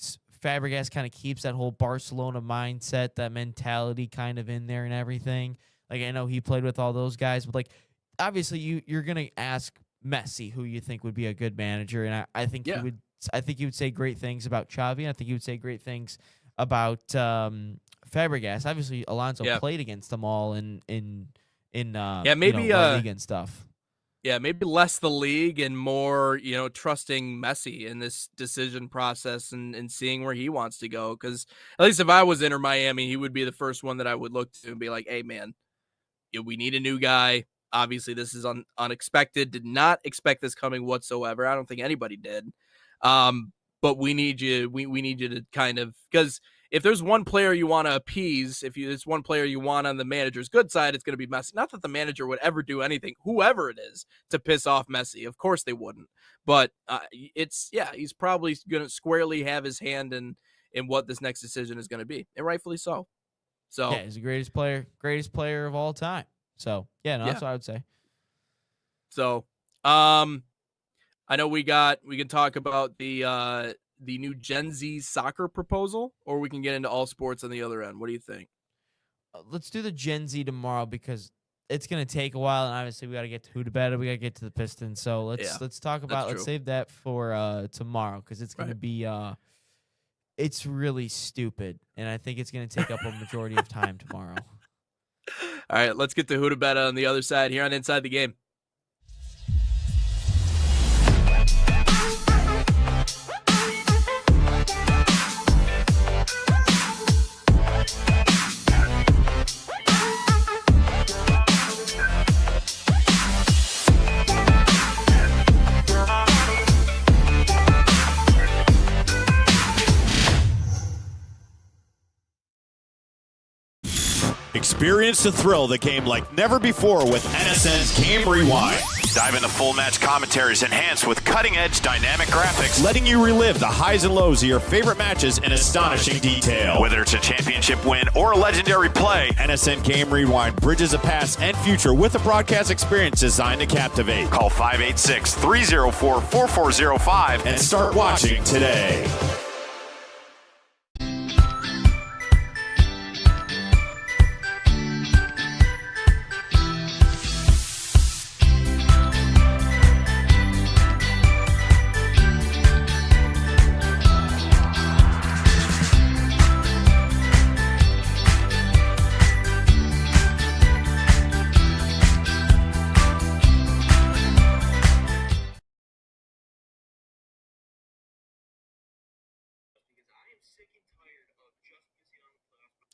Fabregas kind of keeps that whole Barcelona mindset, that mentality kind of in there and everything. Like I know he played with all those guys, but like obviously you're gonna ask Messi who you think would be a good manager, and I think he would. I think he would say great things about Xavi, and I think he would say great things about Fabregas. Obviously, Alonso played against them all in maybe La Liga and stuff. Yeah, maybe less the league and more, trusting Messi in this decision process and seeing where he wants to go. Because at least if I was Inter Miami, he would be the first one that I would look to and be like, hey, man, we need a new guy. Obviously, this is unexpected. Did not expect this coming whatsoever. I don't think anybody did. But we need you. We need you to kind of, because if there's one player you want to appease, there's one player you want on the manager's good side, it's going to be Messi. Not that the manager would ever do anything, whoever it is, to piss off Messi. Of course they wouldn't. But he's probably going to squarely have his hand in what this next decision is going to be, and rightfully so. So yeah, he's the greatest player of all time. So that's what I would say. So, I know we can talk about the new Gen Z soccer proposal, or we can get into all sports on the other end. What do you think? Let's do the Gen Z tomorrow because it's going to take a while, and obviously we got to get to Who to Bet, we got to get to the Pistons. So let's talk about let's save that for tomorrow because it's going to be it's really stupid, and I think it's going to take up a majority of time tomorrow. All right, let's get to Who to Bet on the other side here on Inside the Game. Experience the thrill that came like never before with NSN's Game Rewind. Dive into full match commentaries enhanced with cutting-edge dynamic graphics, letting you relive the highs and lows of your favorite matches in astonishing detail. Whether it's a championship win or a legendary play, NSN Game Rewind bridges the past and future with a broadcast experience designed to captivate. Call 586-304-4405 and start watching today.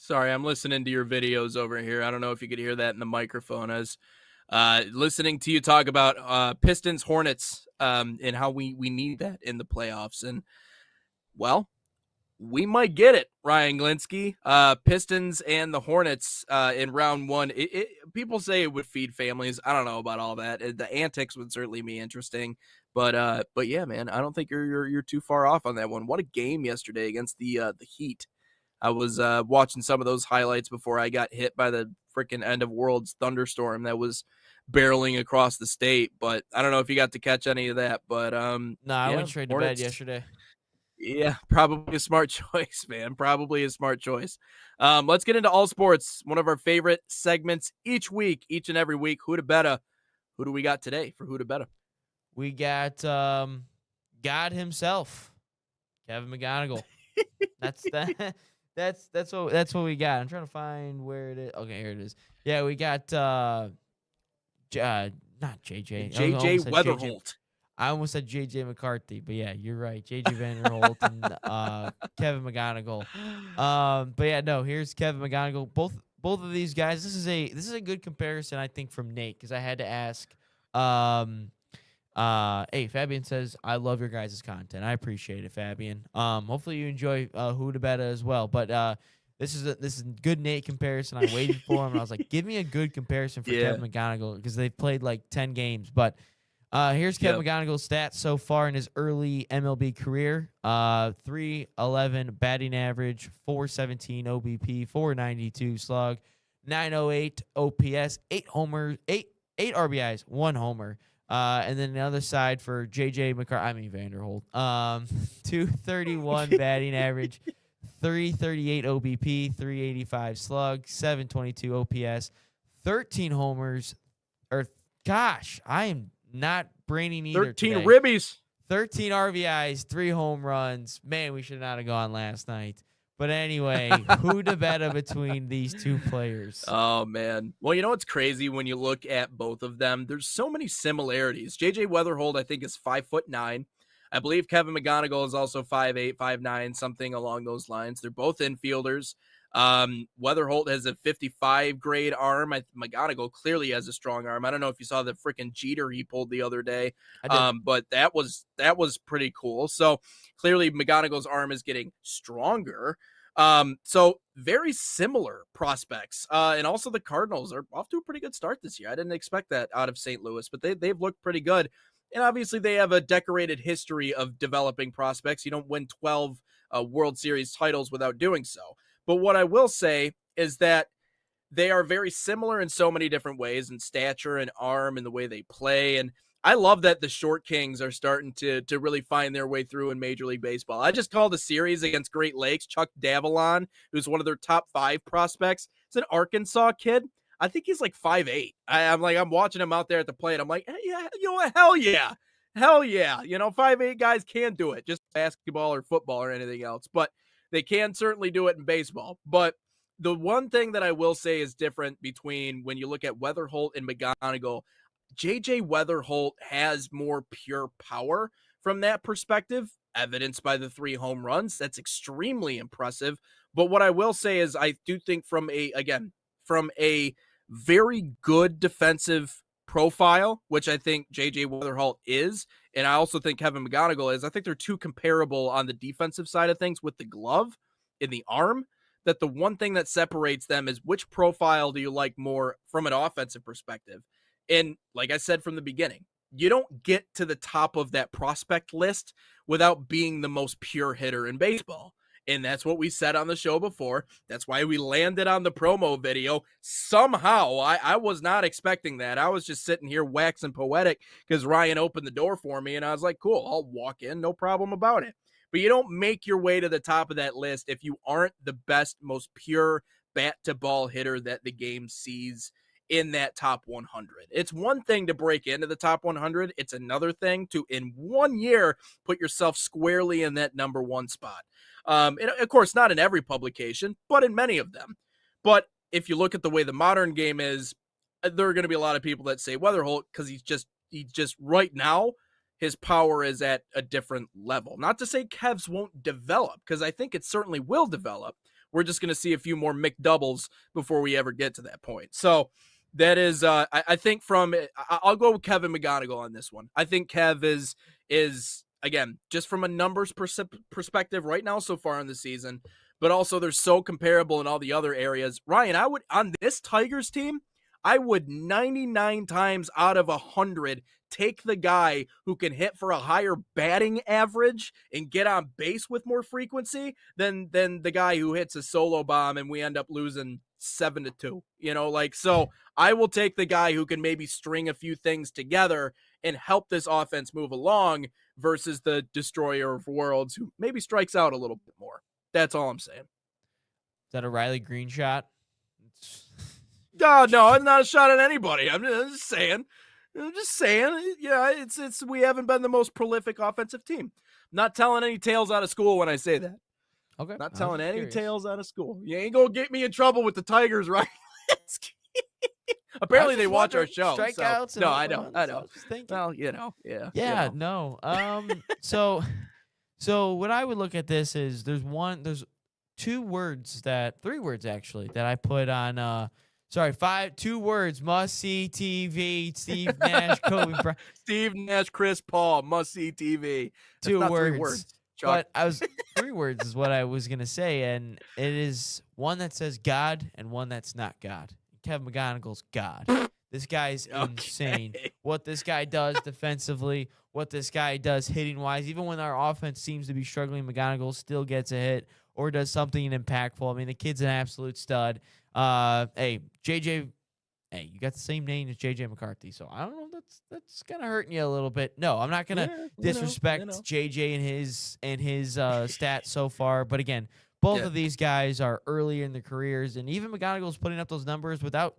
Sorry, I'm listening to your videos over here. I don't know if you could hear that in the microphone. As listening to you talk about Pistons, Hornets, and how we need that in the playoffs. And, well, we might get it, Ryan Glinsky. Pistons and the Hornets in round one. People say it would feed families. I don't know about all that. The antics would certainly be interesting. But yeah, man, I don't think you're too far off on that one. What a game yesterday against the Heat. I was watching some of those highlights before I got hit by the freaking end of worlds thunderstorm that was barreling across the state. But I don't know if you got to catch any of that. But I went straight to bed yesterday. Yeah, probably a smart choice, man. Probably a smart choice. Let's get into all sports. One of our favorite segments each and every week. Who to Betta? Who do we got today for Who to Betta? We got God himself, Kevin McGonigal. That's that. That's what we got. I'm trying to find where it is. Okay, here it is. Yeah, we got not JJ. JJ Weatherholt. I almost said JJ McCarthy, but yeah, you're right. JJ Vanderholt and Kevin McGonigal. But yeah, no, here's Kevin McGonigal. Both of these guys. This is a good comparison, I think, from Nate, because I had to ask Hey, Fabian says, I love your guys' content. I appreciate it, Fabian. Hopefully you enjoy Who to Beta as well. But this is a good Nate comparison. I waited for him, and I was like, give me a good comparison for Yeah. Kevin McGonigal because they've played like 10 games. But here's Kevin McGonigal's stats so far in his early MLB career. 311 batting average, 417 OBP, 492 slug, 908 OPS, 8 homers, 8 RBIs, 1 homer. And then the other side for JJ Vanderholt. 231 batting average, 338 OBP, 385 slug, 722 OPS, 13 homers. I am not braining either 13 today. ribbies. 13 RBIs, 3 home runs. Man, we should not have gone last night. But anyway, who to beta between these two players? Oh, man. Well, you know what's crazy when you look at both of them? There's so many similarities. JJ Weatherholt, I think, is 5'9". I believe Kevin McGonigal is also 5'8", 5'9", something along those lines. They're both infielders. Weatherholt has a 55 grade arm. McGonigal clearly has a strong arm. I don't know if you saw the freaking Jeter he pulled the other day, but that was pretty cool. So clearly McGonigal's arm is getting stronger. So very similar prospects. And also the Cardinals are off to a pretty good start this year. I didn't expect that out of St. Louis, but they've looked pretty good. And obviously they have a decorated history of developing prospects. You don't win 12 World Series titles without doing so. But what I will say is that they are very similar in so many different ways in stature and arm and the way they play. And I love that the Short Kings are starting to really find their way through in Major League Baseball. I just called a series against Great Lakes. Chuck Davalon, who's one of their top 5 prospects, is an Arkansas kid. I think he's like 5'8". I'm watching him out there at the plate. I'm like, hey, yeah, you know what? Hell yeah. 5'8" guys can do it, just basketball or football or anything else. But they can certainly do it in baseball. But the one thing that I will say is different between when you look at Weatherholt and McGonigal, JJ Weatherholt has more pure power from that perspective, evidenced by the 3 home runs. That's extremely impressive. But what I will say is I do think from a very good defensive profile, which I think JJ Weatherholt is, and I also think Kevin McGonigal is, I think they're too comparable on the defensive side of things with the glove in the arm, that the one thing that separates them is which profile do you like more from an offensive perspective. And like I said from the beginning, you don't get to the top of that prospect list without being the most pure hitter in baseball. And that's what we said on the show before. That's why we landed on the promo video. Somehow, I was not expecting that. I was just sitting here waxing poetic because Ryan opened the door for me, and I was like, cool, I'll walk in, no problem about it. But you don't make your way to the top of that list if you aren't the best, most pure bat-to-ball hitter that the game sees in that top 100. It's one thing to break into the top 100. It's another thing to, in 1 year, put yourself squarely in that number 1 spot. And of course, not in every publication, but in many of them. But if you look at the way the modern game is, there are going to be a lot of people that say Weatherholt because he's just right now, his power is at a different level. Not to say Kev's won't develop, because I think it certainly will develop. We're just going to see a few more McDoubles before we ever get to that point. So that is, I think I'll go with Kevin McGonigal on this one. I think Kev is again, just from a numbers perspective right now so far in the season, but also they're so comparable in all the other areas. Ryan, on this Tigers team, I would 99 times out of 100 take the guy who can hit for a higher batting average and get on base with more frequency than the guy who hits a solo bomb and we end up losing 7-2. So I will take the guy who can maybe string a few things together and help this offense move along versus the destroyer of worlds who maybe strikes out a little bit more. That's all I'm saying. Is that a Riley Green shot? No, it's not a shot at anybody. I'm just saying. Yeah, it's we haven't been the most prolific offensive team. Not telling any tales out of school when I say that. Okay. Not telling any tales out of school. You ain't gonna get me in trouble with the Tigers, right? Apparently they watch our show. Strikeouts. No, I know. Well, yeah. Yeah, no. So what I would look at this is there's 3 words actually that I put on Sorry, 2 words. Must see TV. Steve Nash, Kobe Bryant. Steve Nash, Chris Paul, must see TV. That's 2 not words. 3 words. Chuck. But I was 3 words is what I was gonna say, and it is one that says God and one that's not God. Kevin McGonigal's God. This guy's insane. Okay. What this guy does defensively, what this guy does hitting wise. Even when our offense seems to be struggling, McGonigal still gets a hit or does something impactful. I mean, the kid's an absolute stud. Hey, JJ. Hey, you got the same name as JJ McCarthy, so I don't know. That's kind of hurting you a little bit. No, I'm not gonna disrespect JJ and his stats so far. But again, both of these guys are early in their careers, and even McGonigal's putting up those numbers without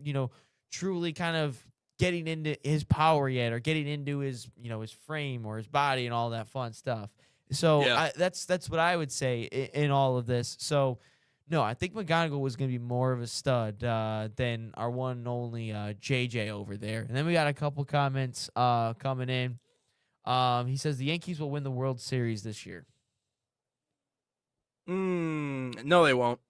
truly kind of getting into his power yet, or getting into his his frame or his body and all that fun stuff. So that's what I would say in all of this. So. No, I think McGonigal was going to be more of a stud than our one and only JJ over there. And then we got a couple comments coming in. He says the Yankees will win the World Series this year. No, they won't.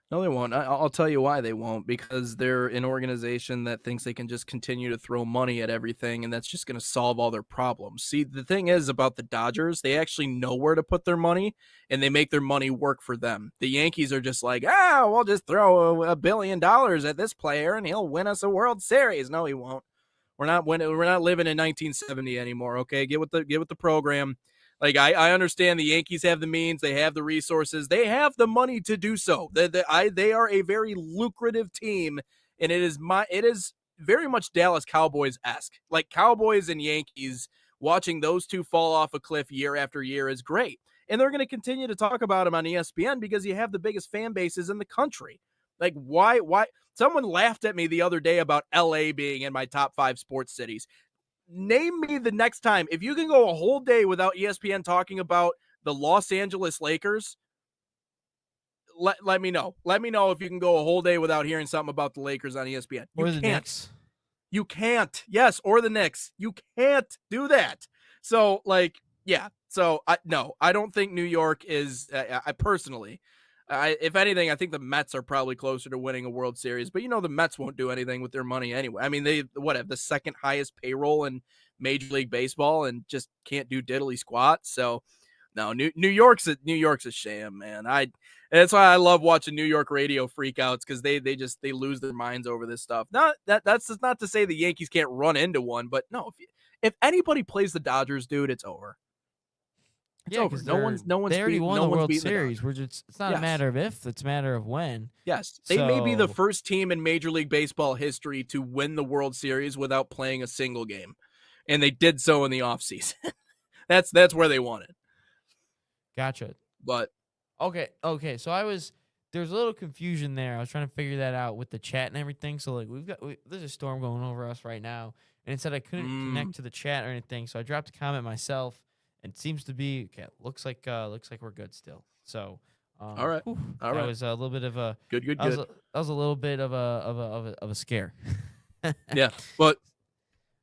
No, they won't. I'll tell you why they won't. Because they're an organization that thinks they can just continue to throw money at everything, and that's just going to solve all their problems. See, the thing is about the Dodgers, they actually know where to put their money, and they make their money work for them. The Yankees are just like, we'll just throw $1 billion at this player, and he'll win us a World Series. No, he won't. We're not winning. We're not living in 1970 anymore. Okay, get with the program. Like, I understand the Yankees have the means, they have the resources, they have the money to do so. They are a very lucrative team, and it is very much Dallas Cowboys-esque. Like, Cowboys and Yankees, watching those two fall off a cliff year after year is great. And they're going to continue to talk about them on ESPN because you have the biggest fan bases in the country. Like, why? Someone laughed at me the other day about LA being in my top 5 sports cities. Name me the next time. If you can go a whole day without ESPN talking about the Los Angeles Lakers, let me know. Let me know if you can go a whole day without hearing something about the Lakers on ESPN. Or the Knicks. You can't. Yes, or the Knicks. You can't do that. So, So, I don't think New York is, I personally, if anything, I think the Mets are probably closer to winning a World Series, but the Mets won't do anything with their money anyway. I mean, they have the second highest payroll in Major League Baseball and just can't do diddly squat. So no, New York's a sham, man. That's why I love watching New York radio freakouts, because they lose their minds over this stuff. That's just not to say the Yankees can't run into one, but no, if anybody plays the Dodgers, dude, it's over. It's over. No one's. They already won the World Series. It's not a matter of if; it's a matter of when. Yes, they may be the first team in Major League Baseball history to win the World Series without playing a single game, and they did so in the offseason. That's where they won it. Gotcha. But okay. So there's a little confusion there. I was trying to figure that out with the chat and everything. So there's a storm going over us right now, and it said I couldn't connect to the chat or anything. So I dropped a comment myself. It seems to be okay. Looks like we're good still. So, all right. That was a little bit of a good. That was a little bit of a scare. Yeah, but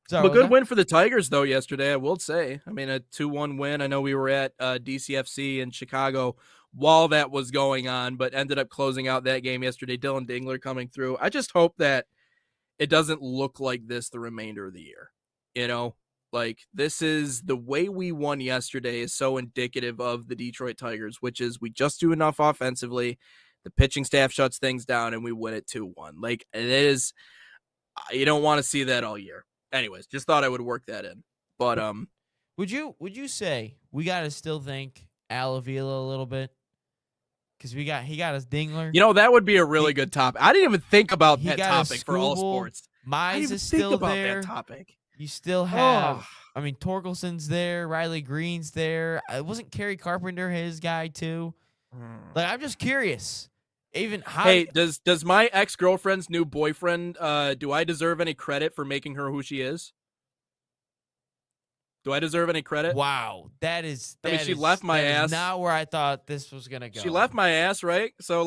good win for the Tigers though yesterday. I will say. I mean, a 2-1 win. I know we were at DCFC in Chicago while that was going on, but ended up closing out that game yesterday. Dylan Dingler coming through. I just hope that it doesn't look like this the remainder of the year. Like, this is the way we won yesterday is so indicative of the Detroit Tigers, which is we just do enough offensively. The pitching staff shuts things down and we win it 2-1. Like, it is, you don't want to see that all year. Anyways, just thought I would work that in. But, would you say we got to still thank Al Avila a little bit? Because he got us Dingler. That would be a really good topic. I didn't even think about that topic for all sports. Mize is still there. That topic. You still have, Torkelson's there, Riley Green's there. Wasn't Kerry Carpenter his guy too? Like, I'm just curious. Does my ex-girlfriend's new boyfriend, do I deserve any credit for making her who she is? Do I deserve any credit? Wow, she left my ass. Not where I thought this was gonna go. She left my ass, right? So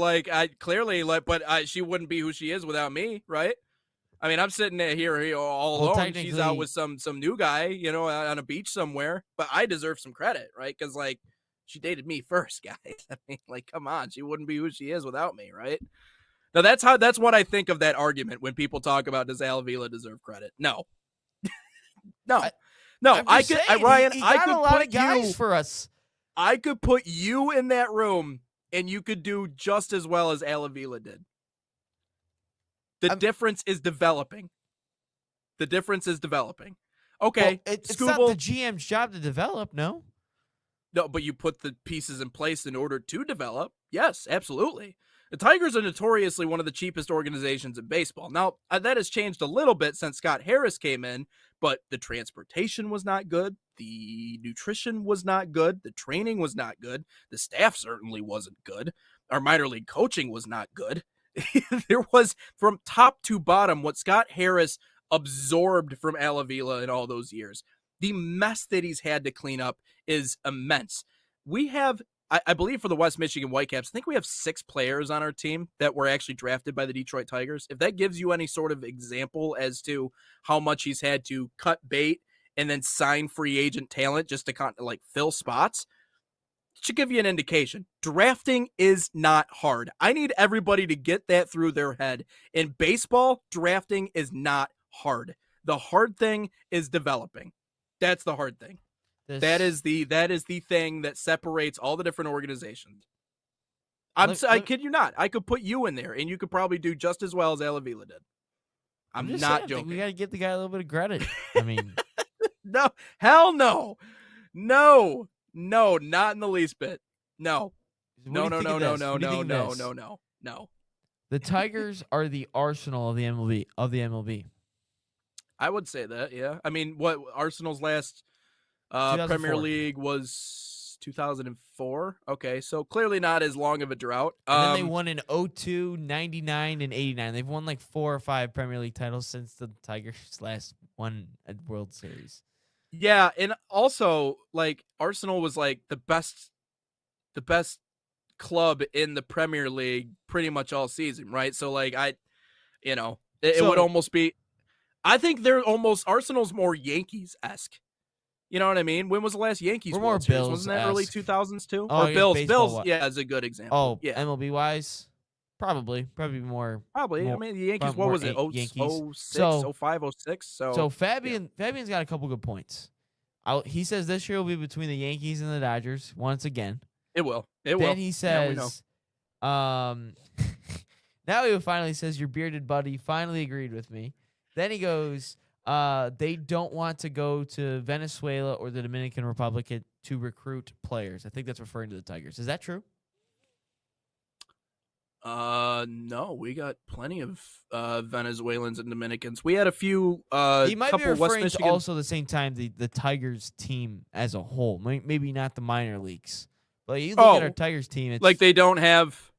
she wouldn't be who she is without me, right? I mean, I'm sitting here all alone. She's out with some new guy, on a beach somewhere. But I deserve some credit, right? Because she dated me first, guys. I mean, come on, she wouldn't be who she is without me, right? Now that's what I think of that argument when people talk about does Al Avila deserve credit? No. No. Ryan, he I got could a lot put of guys you for us. I could put you in that room and you could do just as well as Al Avila did. The difference is developing. Okay. Well, it's not the GM's job to develop, no? No, but you put the pieces in place in order to develop. Yes, absolutely. The Tigers are notoriously one of the cheapest organizations in baseball. Now, that has changed a little bit since Scott Harris came in, but the transportation was not good. The nutrition was not good. The training was not good. The staff certainly wasn't good. Our minor league coaching was not good. There was, from top to bottom, what Scott Harris absorbed from Al Avila in all those years. The mess that he's had to clean up is immense. We have, I believe for the West Michigan Whitecaps, I think we have 6 players on our team that were actually drafted by the Detroit Tigers. If that gives you any sort of example as to how much he's had to cut bait and then sign free agent talent just to kind of like fill spots, it should give you an indication. Drafting is not hard. I need everybody to get that through their head. In baseball, drafting is not hard. The hard thing is developing. That's the hard thing. That is the thing that separates all the different organizations. I kid you not. I could put you in there, and you could probably do just as well as Al Avila did. I'm not joking. We got to give the guy a little bit of credit. I mean, no, hell no, not in the least bit. No. No. The Tigers are the Arsenal of the MLB. I would say that, yeah. I mean, what Arsenal's last Premier League was 2004. Okay, so clearly not as long of a drought. And then they won in 02, 99, and 89. They've won like 4 or 5 Premier League titles since the Tigers last won a World Series. Yeah, and also like Arsenal was like the best club in the Premier League pretty much all season, right? So like it would almost be. I think they're almost Arsenal's more Yankees-esque. You know what I mean? When was the last Yankees We're World more Series? Bills-esque. Wasn't that early 2000s too? Oh, or Bills? baseball, Yeah, is a good example. Oh, yeah, MLB wise, probably more. Probably. More, I mean, the Yankees. What was it? Yankees. 06, 05, 06. So Fabian's got a couple good points. He says this year will be between the Yankees and the Dodgers once again. It will. Then he says, now he finally says your bearded buddy finally agreed with me. Then he goes, they don't want to go to Venezuela or the Dominican Republic to recruit players. I think that's referring to the Tigers. Is that true? No, we got plenty of Venezuelans and Dominicans. We had a few. He might couple be referring West Michigan... to also the same time the Tigers team as a whole. Maybe not the minor leagues, but you look at our Tigers team. It's like they don't have.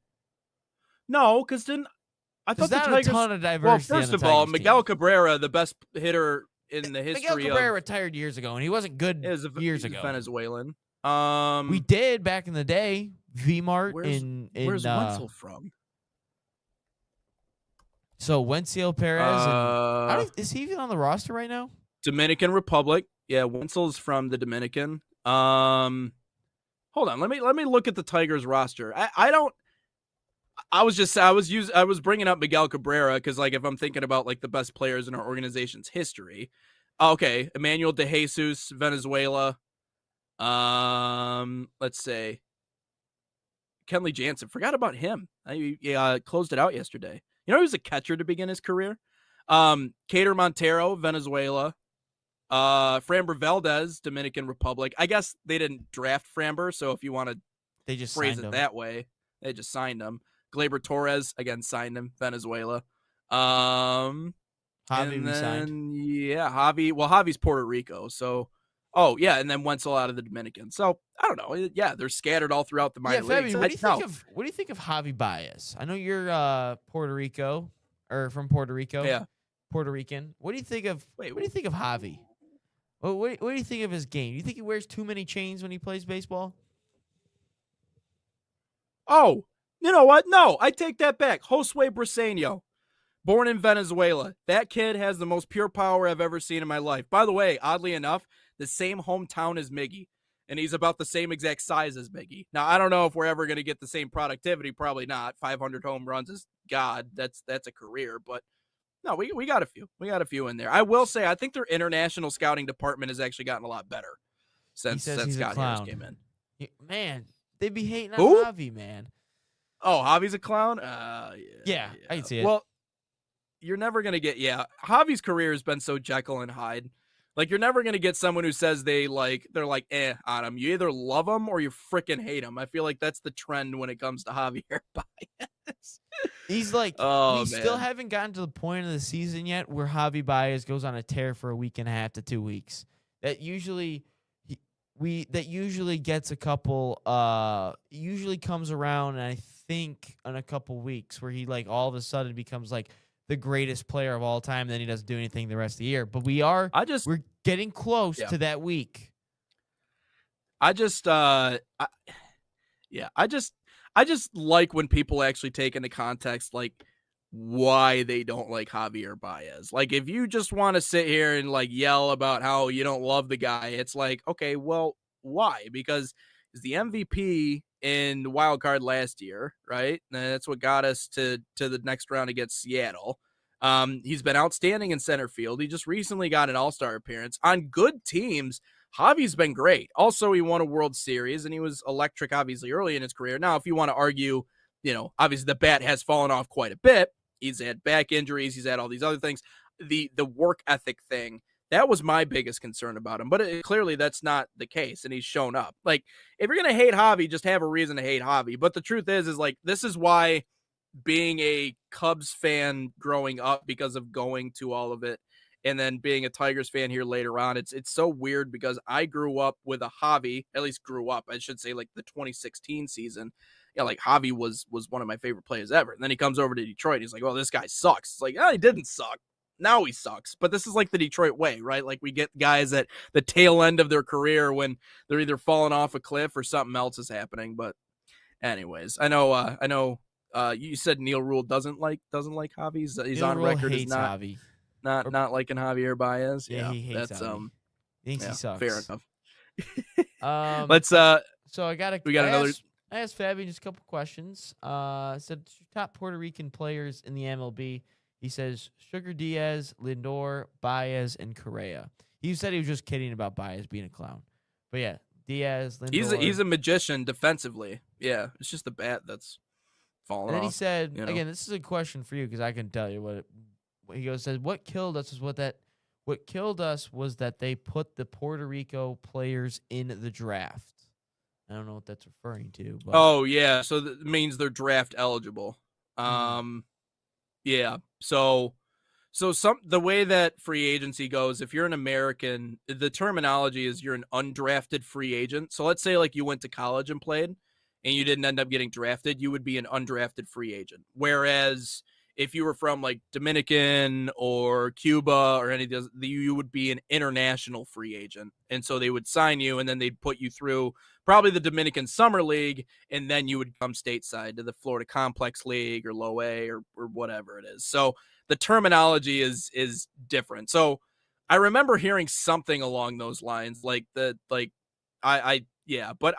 No, because I thought the Tigers. A ton of diversity. Well, first of all, Miguel Cabrera, the best hitter in the history. Miguel Cabrera retired years ago, and he wasn't good years ago. Venezuelan. We did back in the day. V-Mart in where's Wenzel from? So Wenzel Perez. Is he even on the roster right now? Dominican Republic. Yeah, Wenzel's from the Dominican. Hold on. Let me look at the Tigers roster. I was bringing up Miguel Cabrera because like if I'm thinking about like the best players in our organization's history. Okay, Emmanuel De Jesus, Venezuela. Let's say Kenley Jansen. Forgot about him. I closed it out yesterday. You know, he was a catcher to begin his career. Cater Montero, Venezuela. Framber Valdez, Dominican Republic. I guess they didn't draft Framber, so if you want to they just phrase it that way, they just signed him. Gleyber Torres, again, signed him, Venezuela. Javi and then, signed. Yeah, Javi. Well, Javi's Puerto Rico, so... Oh, yeah, and then Wenzel out of the Dominican. So, I don't know. Yeah, they're scattered all throughout the minor leagues. What do you think of Javi Baez? I know you're Puerto Rico, or from Puerto Rico. Yeah. Puerto Rican. What do you think of Javi? What do you think of his game? Do you think he wears too many chains when he plays baseball? Oh, you know what? No, I take that back. Josue Briseño, born in Venezuela. That kid has the most pure power I've ever seen in my life. By the way, oddly enough, the same hometown as Miggy. and he's about the same exact size as Biggie. Now, I don't know if we're ever going to get the same productivity. Probably not. 500 home runs is God. That's a career. But no, we got a few. We got a few in there. I will say, I think their international scouting department has actually gotten a lot better since Scott Harris came in. Man, they be hating on Who? Javi, man. Oh, Javi's a clown? Yeah, I can see it. Well, you're never going to get, Javi's career has been so Jekyll and Hyde. Like, you're never going to get someone who says they're like on him. You either love him or you freaking hate him. I feel like that's the trend when it comes to Javier Baez. He's like, Oh, we still man. haven't gotten to the point of the season yet where Javi Baez goes on a tear for a week and a half to 2 weeks. That usually gets a couple usually comes around, and I think in a couple weeks where he like all of a sudden becomes like the greatest player of all time, then he doesn't do anything the rest of the year. But we're getting close to that week. I just like when people actually take into context like why they don't like Javier Baez. Like, if you just want to sit here and like yell about how you don't love the guy, it's like, okay, well, why? Because he's the MVP in the wild card last year, right? And that's what got us to the next round against Seattle. He's been outstanding in center field. He just recently got an all-star appearance on good teams. Javi's been great. Also, he won a World Series, and he was electric, obviously, early in his career. Now, if you want to argue, obviously the bat has fallen off quite a bit. He's had back injuries. He's had all these other things. The work ethic thing, that was my biggest concern about him. But clearly that's not the case, and he's shown up. Like, if you're going to hate Javi, just have a reason to hate Javi. But the truth is like, this is why being a Cubs fan growing up because of going to all of it, and then being a Tigers fan here later on, it's so weird because I grew up with a Javi, at least grew up, I should say, like the 2016 season. Yeah, like Javi was one of my favorite players ever. And then he comes over to Detroit. And he's like, oh, this guy sucks. It's like, oh, he didn't suck. Now he sucks. But this is like the Detroit way, right? Like, we get guys at the tail end of their career when they're either falling off a cliff or something else is happening. But anyways, I know you said Neil Rule doesn't like Javi. He's Neil on Rule record hates as Javi. not liking Javier Baez. Yeah, he hates Javi. He thinks he sucks. Fair enough. Let's So I asked Fabian just a couple questions. Said top Puerto Rican players in the MLB. He says Sugar Diaz, Lindor, Baez, and Correa. He said he was just kidding about Baez being a clown. But yeah, Diaz, Lindor. He's a magician defensively. Yeah, it's just the bat that's falling off. And then he said, again, this is a question for you because I can tell you what he says. What killed us was that they put the Puerto Rico players in the draft. I don't know what that's referring to. But. Oh, yeah. So that means they're draft eligible. Yeah. So the way that free agency goes, if you're an American, the terminology is you're an undrafted free agent. So let's say like you went to college and played and you didn't end up getting drafted, you would be an undrafted free agent. Whereas if you were from like Dominican or Cuba or any of those, you would be an international free agent. And so they would sign you and then they'd put you through probably the Dominican Summer League, and then you would come stateside to the Florida Complex League or Low A or whatever it is. So the terminology is different. So I remember hearing something along those lines, but I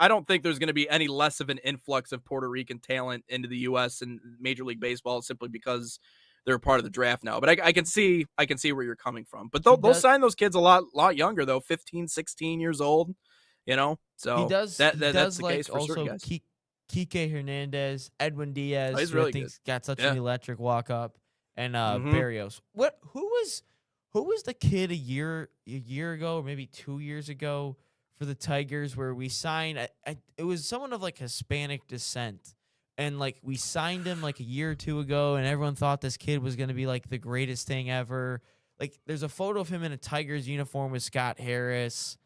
don't think there's going to be any less of an influx of Puerto Rican talent into the U.S. and Major League Baseball simply because they're a part of the draft now. But I can see where you're coming from. But they'll sign those kids a lot younger though, 15, 16 years old. So he does. That's the like case for also certain guys. Kike Hernandez, Edwin Diaz, he's who really I think's good. got such an electric walk up, and Barrios. Who was the kid a year ago or maybe 2 years ago for the Tigers where we signed? It was someone of like Hispanic descent, and like we signed him like a year or two ago, and everyone thought this kid was going to be like the greatest thing ever. Like there's a photo of him in a Tigers uniform with Scott Harris.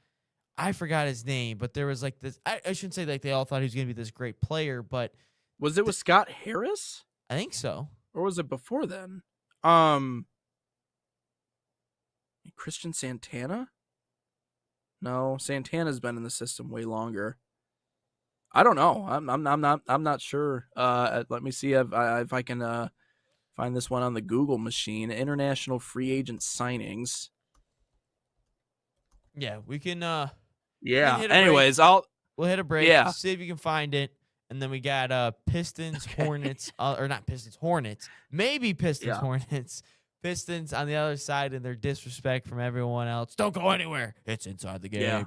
I forgot his name, but there was like this. I shouldn't say like they all thought he was going to be this great player, but was it with Scott Harris? I think so. Or was it before then? Christian Santana? No, Santana's been in the system way longer. I don't know. I'm not sure. Let me see if I can find this one on the Google machine. International free agent signings. Yeah, we can Yeah. hit a break. Anyways, We'll hit a break. Yeah. See if you can find it. And then we got Pistons, Hornets, or not Pistons, Hornets. Maybe Pistons, Yeah. Hornets. Pistons on the other side and their disrespect from everyone else. Don't go anywhere. It's inside the game. Yeah.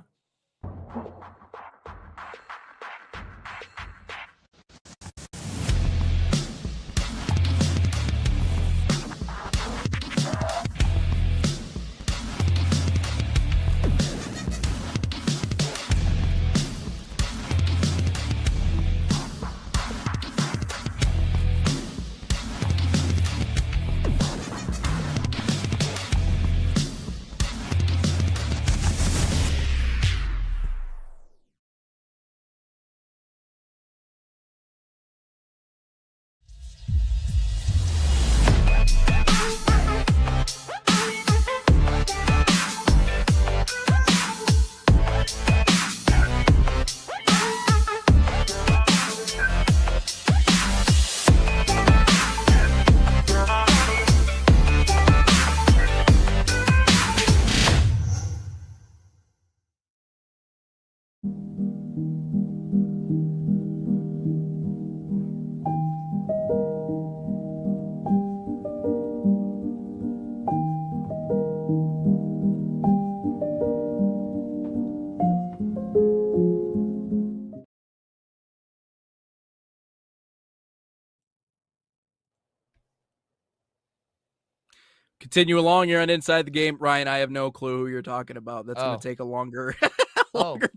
Continue along. You're on Inside the Game. Ryan, I have no clue who you're talking about. That's going to take a longer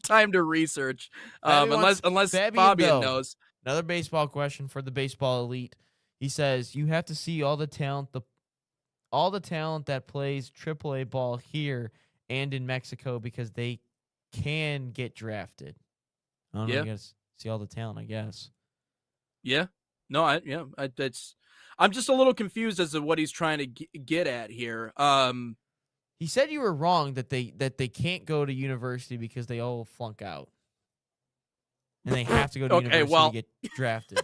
time to research. Unless Fabian knows. Another baseball question for the baseball elite. He says, you have to see all the talent that plays AAA ball here and in Mexico because they can get drafted. I don't know, you guys see all the talent, I guess. Yeah. No, I'm just a little confused as to what he's trying to get at here. He said you were wrong that they can't go to university because they all flunk out. And they have to go to university to get drafted.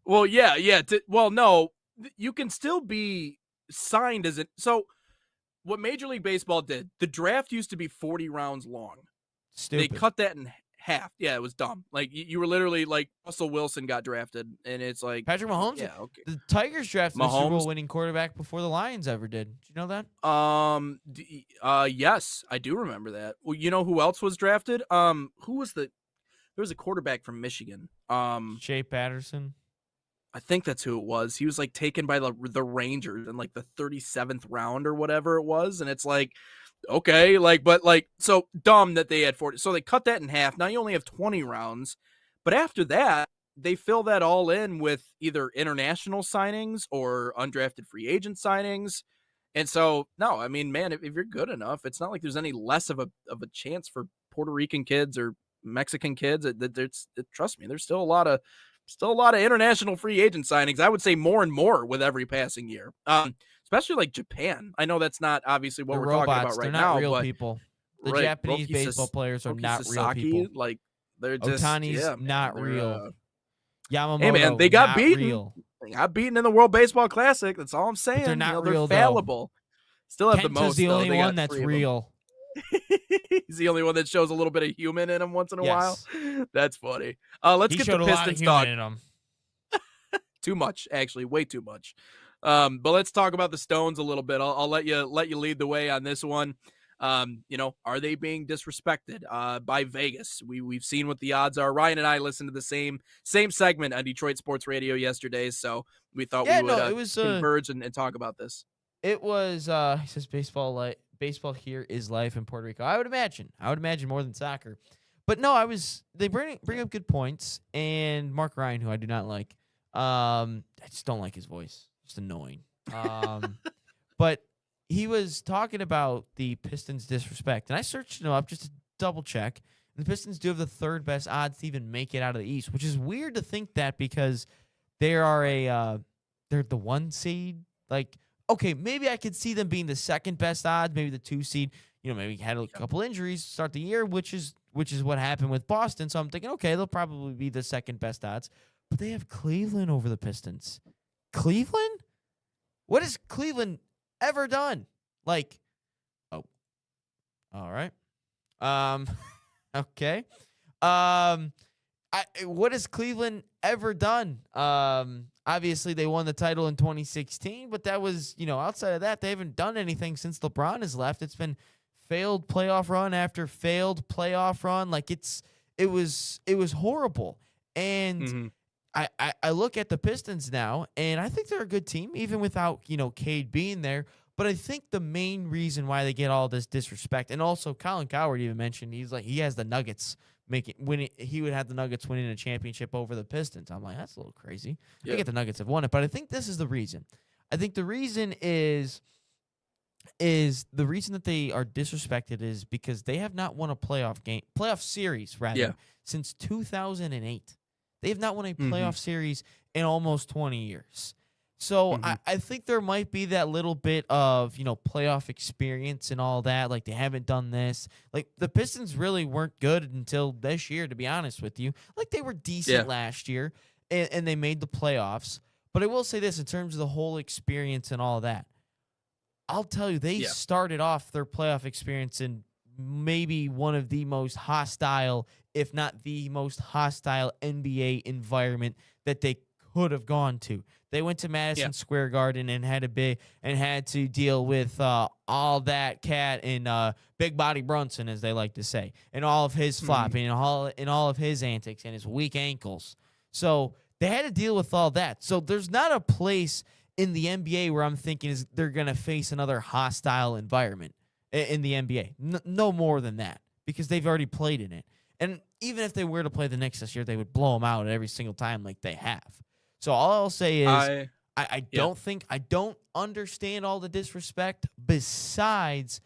Well, yeah. No, you can still be signed as so what Major League Baseball did, the draft used to be 40 rounds long. Stupid. They cut that in half. Yeah, it was dumb. Like you were literally like Russell Wilson got drafted, and it's like Patrick Mahomes. Yeah, okay. The Tigers drafted the Super Bowl winning quarterback before the Lions ever did. Did you know that? Yes, I do remember that. Well, you know who else was drafted? Who was there was a quarterback from Michigan. Shea Patterson. I think that's who it was. He was like taken by the Rangers in like the 37th round or whatever it was, and it's like, okay, so dumb that they had 40. So they cut that in half. Now you only have 20 rounds, but after that, they fill that all in with either international signings or undrafted free agent signings. And so, no, I mean, man, if you're good enough, it's not like there's any less of a chance for Puerto Rican kids or Mexican kids. Trust me, there's still a lot of international free agent signings. I would say more and more with every passing year. Especially like Japan. I know that's not obviously what we're talking about right now. They're not real but, people. The Japanese baseball players are not real people. Like they're just Ohtani's not real. Yamamoto, hey man, they got beaten. Real. They got beaten in the World Baseball Classic. That's all I'm saying. But they're not real. They're fallible. Still have Kenta's the most. The only one that's real. He's the only one that shows a little bit of human in him once in a while. That's funny. Let's get the Pistons talk. Too much, actually, way too much. But let's talk about the Stones a little bit. I'll let you lead the way on this one. Are they being disrespected by Vegas? We've seen what the odds are. Ryan and I listened to the same segment on Detroit Sports Radio yesterday, so we thought we would converge and talk about this. It was he says baseball here is life in Puerto Rico. I would imagine more than soccer. But no, they bring up good points, and Mark Ryan, who I do not like. I just don't like his voice. It's annoying. But he was talking about the Pistons' disrespect, and I searched him up just to double check. And the Pistons do have the third best odds to even make it out of the East, which is weird to think that because they are they're the 1 seed. Like, okay, maybe I could see them being the second best odds, maybe the 2 seed. Maybe had a couple injuries to start the year, which is what happened with Boston. So I'm thinking, okay, they'll probably be the second best odds. But they have Cleveland over the Pistons. Cleveland? What has Cleveland ever done? Like, oh, all right. Um, okay. What has Cleveland ever done? Obviously they won the title in 2016, but that was, outside of that, they haven't done anything since LeBron has left. It's been failed playoff run after failed playoff run. Like it was horrible. And I look at the Pistons now, and I think they're a good team, even without, Cade being there. But I think the main reason why they get all this disrespect, and also Colin Cowherd even mentioned, he has the Nuggets he would have the Nuggets winning a championship over the Pistons. I'm like, that's a little crazy. I get the Nuggets have won it, but I think this is the reason. I think the reason is the reason that they are disrespected is because they have not won a playoff series rather, since 2008. They have not won a playoff series in almost 20 years. So I think there might be that little bit of, playoff experience and all that. Like, they haven't done this. Like, the Pistons really weren't good until this year, to be honest with you. Like, they were decent last year, and they made the playoffs. But I will say this, in terms of the whole experience and all that, I'll tell you, they started off their playoff experience in maybe one of the most hostile, if not the most hostile NBA environment that they could have gone to. They went to Madison Square Garden and had to deal with all that cat and Big Body Brunson, as they like to say, and all of his flopping and all of his antics and his weak ankles. So they had to deal with all that. So there's not a place in the NBA where I'm thinking is they're going to face another hostile environment in the NBA. No more than that, because they've already played in it. And even if they were to play the Knicks this year, they would blow them out every single time like they have. So all I'll say is I don't understand all the disrespect, besides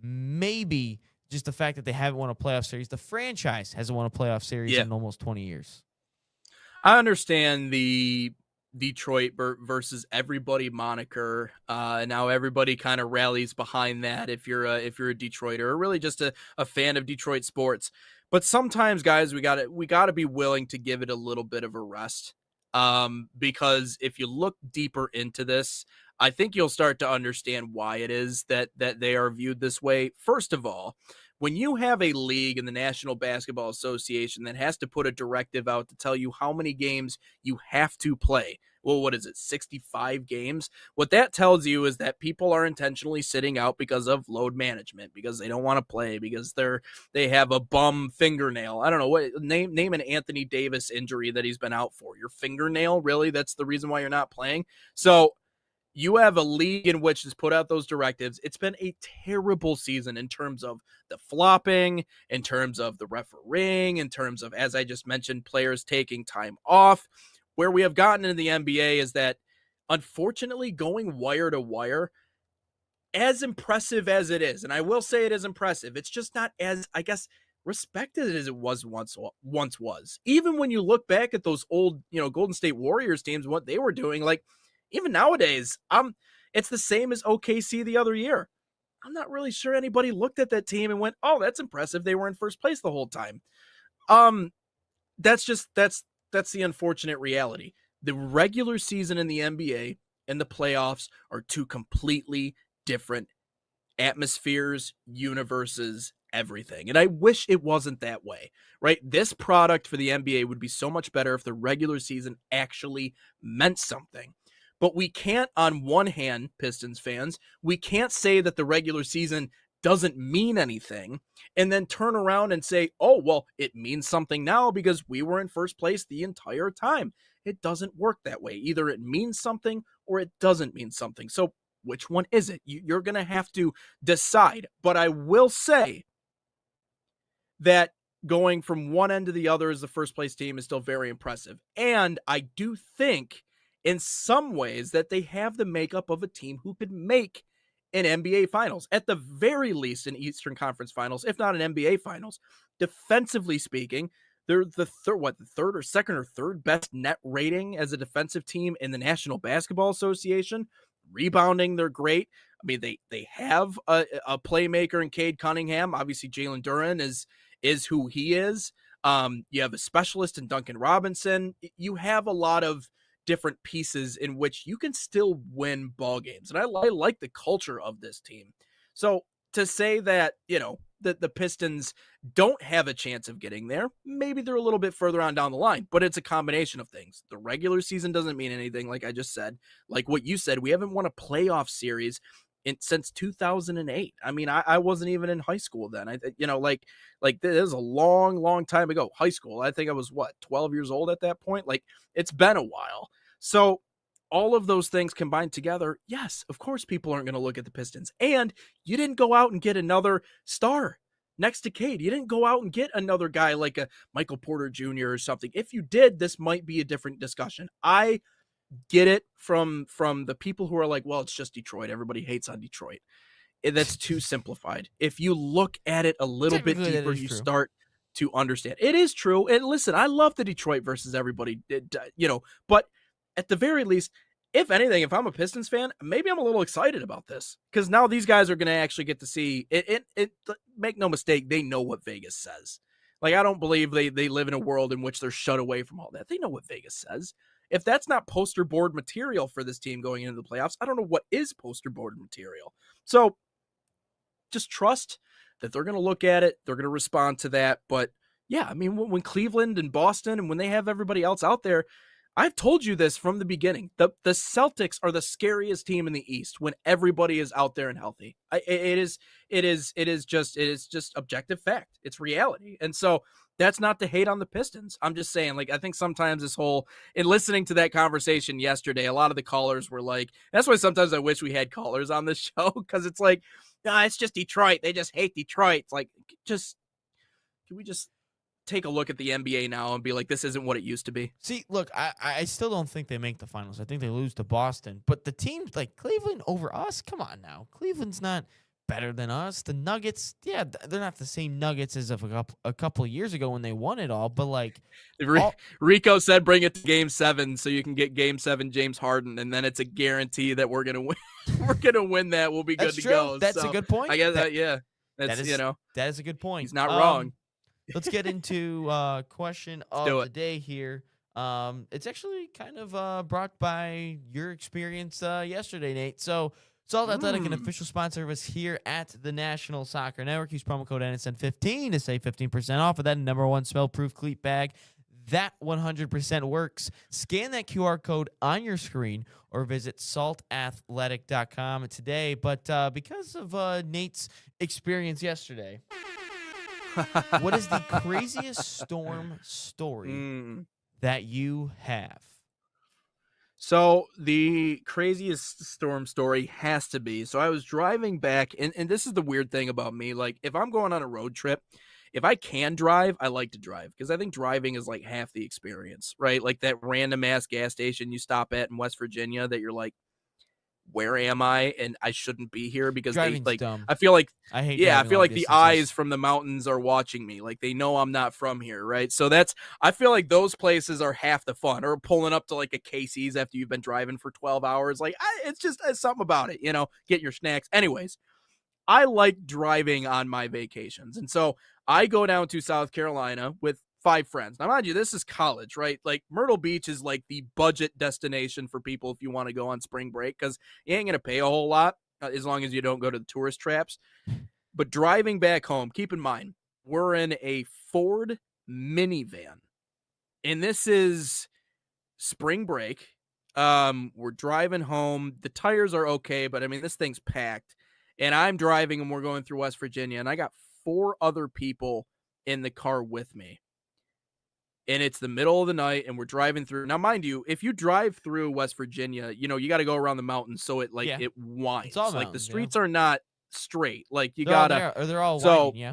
maybe just the fact that they haven't won a playoff series. The franchise hasn't won a playoff series in almost 20 years. I understand the Detroit versus everybody moniker. Now everybody kind of rallies behind that if you're a Detroiter or really just a fan of Detroit sports. But sometimes, guys, we gotta be willing to give it a little bit of a rest. Because if you look deeper into this, I think you'll start to understand why it is that they are viewed this way. First of all, when you have a league in the National Basketball Association that has to put a directive out to tell you how many games you have to play, well, what is it, 65 games? What that tells you is that people are intentionally sitting out because of load management, because they don't want to play, because they have a bum fingernail. I don't know, what name an Anthony Davis injury that he's been out for. Your fingernail? Really? That's the reason why you're not playing? So you have a league in which has put out those directives. It's been a terrible season in terms of the flopping, in terms of the refereeing, in terms of, as I just mentioned, players taking time off. Where we have gotten in the NBA is that, unfortunately, going wire to wire, as impressive as it is, and I will say it is impressive, it's just not as, I guess, respected as it was once was. Even when you look back at those old, Golden State Warriors teams, what they were doing, like, even nowadays, it's the same as OKC the other year. I'm not really sure anybody looked at that team and went, "Oh, that's impressive. They were in first place the whole time." That's the unfortunate reality. The regular season in the NBA and the playoffs are two completely different atmospheres, universes, everything. And I wish it wasn't that way, right? This product for the NBA would be so much better if the regular season actually meant something. But we can't, on one hand, Pistons fans, we can't say that the regular season doesn't mean anything and then turn around and say, oh, well, it means something now because we were in first place the entire time. It doesn't work that way. Either it means something or it doesn't mean something. So which one is it? You're going to have to decide. But I will say that going from one end to the other as the first place team is still very impressive. And I do think in some ways that they have the makeup of a team who could make an NBA Finals, at the very least an Eastern Conference Finals, if not an NBA Finals. Defensively speaking, they're the third best net rating as a defensive team in the National Basketball Association. Rebounding, they're great. I mean, they have a playmaker in Cade Cunningham. Obviously, Jalen Duren is who he is. You have a specialist in Duncan Robinson. You have a lot of different pieces in which you can still win ball games. And I like the culture of this team. So to say that, that the Pistons don't have a chance of getting there. Maybe they're a little bit further on down the line, but it's a combination of things. The regular season doesn't mean anything, like I just said. Like what you said, we haven't won a playoff series since 2008. I mean, I wasn't even in high school then. Like this is a long time ago. High school. I think I was 12 years old at that point. Like it's been a while. So all of those things combined together, yes, of course people aren't going to look at the Pistons. And you didn't go out and get another star next to Cade. You didn't go out and get another guy like a Michael Porter Jr. or something. If you did, this might be a different discussion. I get it from the people who are like, well, it's just Detroit. Everybody hates on Detroit. That's too simplified. If you look at it a little bit deeper, you start to understand. It is true. And listen, I love the Detroit versus everybody, but at the very least, if anything, if I'm a Pistons fan, maybe I'm a little excited about this because now these guys are going to actually get to see it. Make no mistake, they know what Vegas says. Like, I don't believe they live in a world in which they're shut away from all that. They know what Vegas says. If that's not poster board material for this team going into the playoffs, I don't know what is poster board material. So just trust that they're going to look at it. They're going to respond to that. But yeah, I mean, when Cleveland and Boston and when they have everybody else out there, I've told you this from the beginning. The Celtics are the scariest team in the East when everybody is out there and healthy. It is just objective fact. It's reality. And so that's not to hate on the Pistons. I'm just saying, like, I think sometimes in listening to that conversation yesterday, a lot of the callers were like, that's why sometimes I wish we had callers on this show because it's like, nah, it's just Detroit. They just hate Detroit. It's like, can we just take a look at the NBA now and be like, this isn't what it used to be? See, look, I still don't think they make the finals. I think they lose to Boston. But the teams like Cleveland over us, come on now. Cleveland's not better than us. The Nuggets, yeah, they're not the same Nuggets as of a couple of years ago when they won it all. But like Rico said, bring it to Game 7 so you can get Game 7 James Harden, and then it's a guarantee that we're gonna win. We're gonna win that. We'll be good to go. That's a good point. I guess that is a good point. He's not wrong. Let's get into question of the day here. It's actually kind of brought by your experience yesterday, Nate. So Salt Athletic, an official sponsor of us here at the National Soccer Network. Use promo code NSN15 to save 15% off of that #1 smell-proof cleat bag. That 100% works. Scan that QR code on your screen or visit saltathletic.com today. But because of Nate's experience yesterday, what is the craziest storm story that you have? So the craziest storm story has to be, so I was driving back, and this is the weird thing about me. Like, if I'm going on a road trip, if I can drive, I like to drive because I think driving is like half the experience, right? Like that random ass gas station you stop at in West Virginia that you're like, where am I? And I shouldn't be here because dumb. I feel like I feel like the eyes from the mountains are watching me. Like they know I'm not from here, right? So I feel like those places are half the fun. Or pulling up to like a Casey's after you've been driving for 12 hours. Like it's something about it, get your snacks. Anyways, I like driving on my vacations. And so I go down to South Carolina with 5 friends. Now, mind you, this is college, right? Like Myrtle Beach is like the budget destination for people if you want to go on spring break because you ain't going to pay a whole lot as long as you don't go to the tourist traps. But driving back home, keep in mind, we're in a Ford minivan. And this is spring break. We're driving home. The tires are okay, but I mean, this thing's packed. And I'm driving and we're going through West Virginia. And I got 4 other people in the car with me. And it's the middle of the night and we're driving through. Now, mind you, if you drive through West Virginia, you got to go around the mountains. So it it winds. It's all like the mountains, streets are not straight. Like they're all winding, yeah.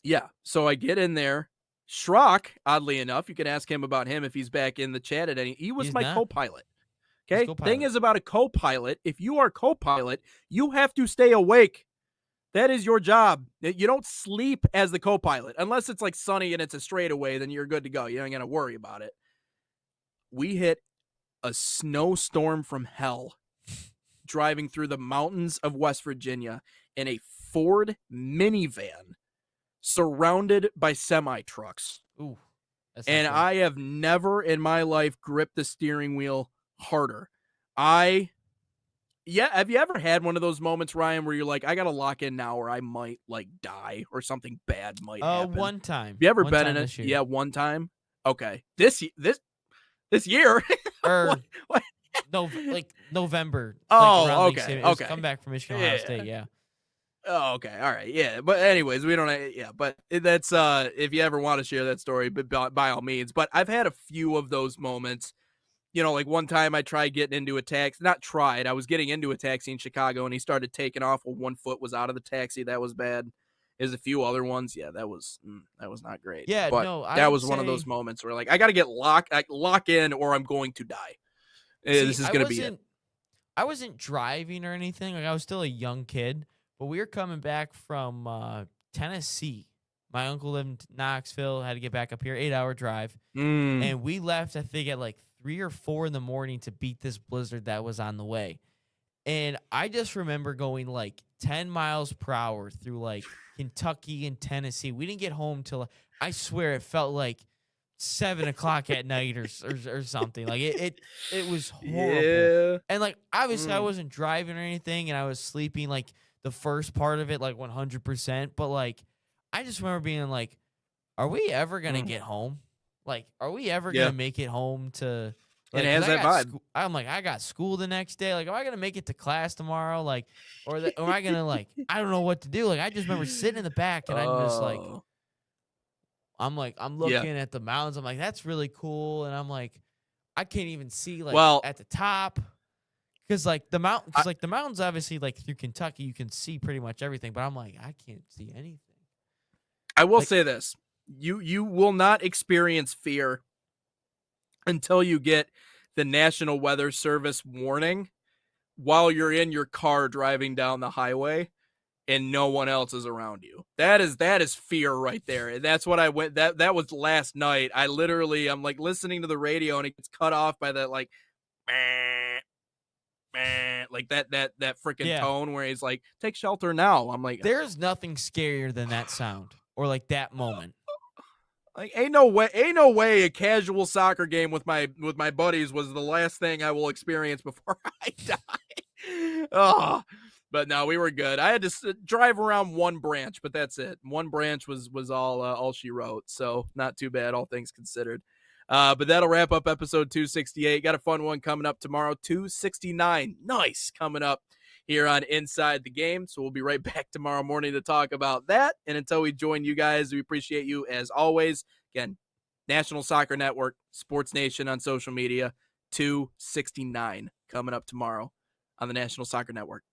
Yeah. So I get in there. Schrock, oddly enough, you can ask him about him if he's back in the chat at any. He was my co-pilot. Okay. Thing is about a co-pilot. If you are co-pilot, you have to stay awake. That is your job. You don't sleep as the co-pilot. Unless it's like sunny and it's a straightaway, then you're good to go. You ain't going to worry about it. We hit a snowstorm from hell driving through the mountains of West Virginia in a Ford minivan surrounded by semi-trucks. Ooh. And I have never in my life gripped the steering wheel harder. I Yeah, have you ever had one of those moments, Ryan, where you're like, I gotta lock in now or I might like die or something bad might happen? One time. Have you ever One been time in this it? year. Yeah, one time. Okay. This year? Or What? no, like November. Oh, like around okay, Thanksgiving. It was okay. come back from Michigan, Ohio Yeah. State. Yeah. Oh, okay. All right. Yeah. But anyways, we don't but that's if you ever want to share that story, but by all means. But I've had a few of those moments. You know, like one time I tried getting into a taxi. Not tried. I was getting into a taxi in Chicago and he started taking off while one foot was out of the taxi. That was bad. There's a few other ones. Yeah, that was not great. Yeah, but no, I that would was one of those say- moments where like I got to get lock in or I'm going to die. This See, is going to be it. I wasn't driving or anything. Like I was still a young kid, but we were coming back from Tennessee. My uncle lived in Knoxville, had to get back up here, 8-hour drive. Mm. And we left, I think, at like 3 or 4 in the morning to beat this blizzard that was on the way. And I just remember going like 10 miles per hour through like Kentucky and Tennessee. We didn't get home till, I swear, it felt like 7 o'clock at night or something. Like it was horrible. Yeah. And like obviously I wasn't driving or anything, and I was sleeping like the first part of it like 100%. But like I just remember being like, "Are we ever gonna get home? Like, are we ever Yeah. gonna make it home to?" Like, It has 'cause I that got vibe. I'm like, I got school the next day. Like, am I gonna make it to class tomorrow? Like, or am I gonna like? I don't know what to do. Like, I just remember sitting in the back, and I'm just like, Oh. I'm looking at the mountains. I'm like, that's really cool. And I'm like, I can't even see like Well- at the top. Cause like the mountains obviously like through Kentucky, you can see pretty much everything. But I'm like, I can't see anything. I will Like- say this. You will not experience fear until you get the National Weather Service warning while you're in your car driving down the highway and no one else is around you. That is fear right there. And that's what I went that was last night. I'm like listening to the radio and it gets cut off by that like like that freaking Yeah. tone where he's like, take shelter now. I'm like, There's nothing scarier than that sound or like that moment. like ain't no way a casual soccer game with my buddies was the last thing I will experience before I die. Oh, but no, we were good. I had to drive around one branch, but that's it. One branch was all she wrote, so not too bad, all things considered. But that'll wrap up episode 268. Got a fun one coming up tomorrow, 269. Nice coming up here on Inside the Game. So we'll be right back tomorrow morning to talk about that. And until we join you guys, we appreciate you as always. Again, National Soccer Network, Sports Nation on social media, 269 coming up tomorrow on the National Soccer Network.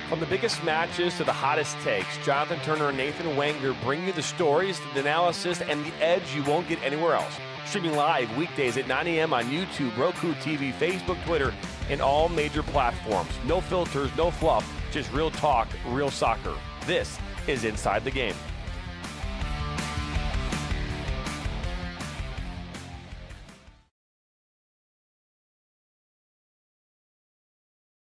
From the biggest matches to the hottest takes, Jonathan Turner and Nathan Wenger bring you the stories, the analysis, and the edge you won't get anywhere else. Streaming live weekdays at 9 a.m. on YouTube, Roku TV, Facebook, Twitter, and all major platforms. No filters, no fluff, just real talk, real soccer. This is Inside the Game.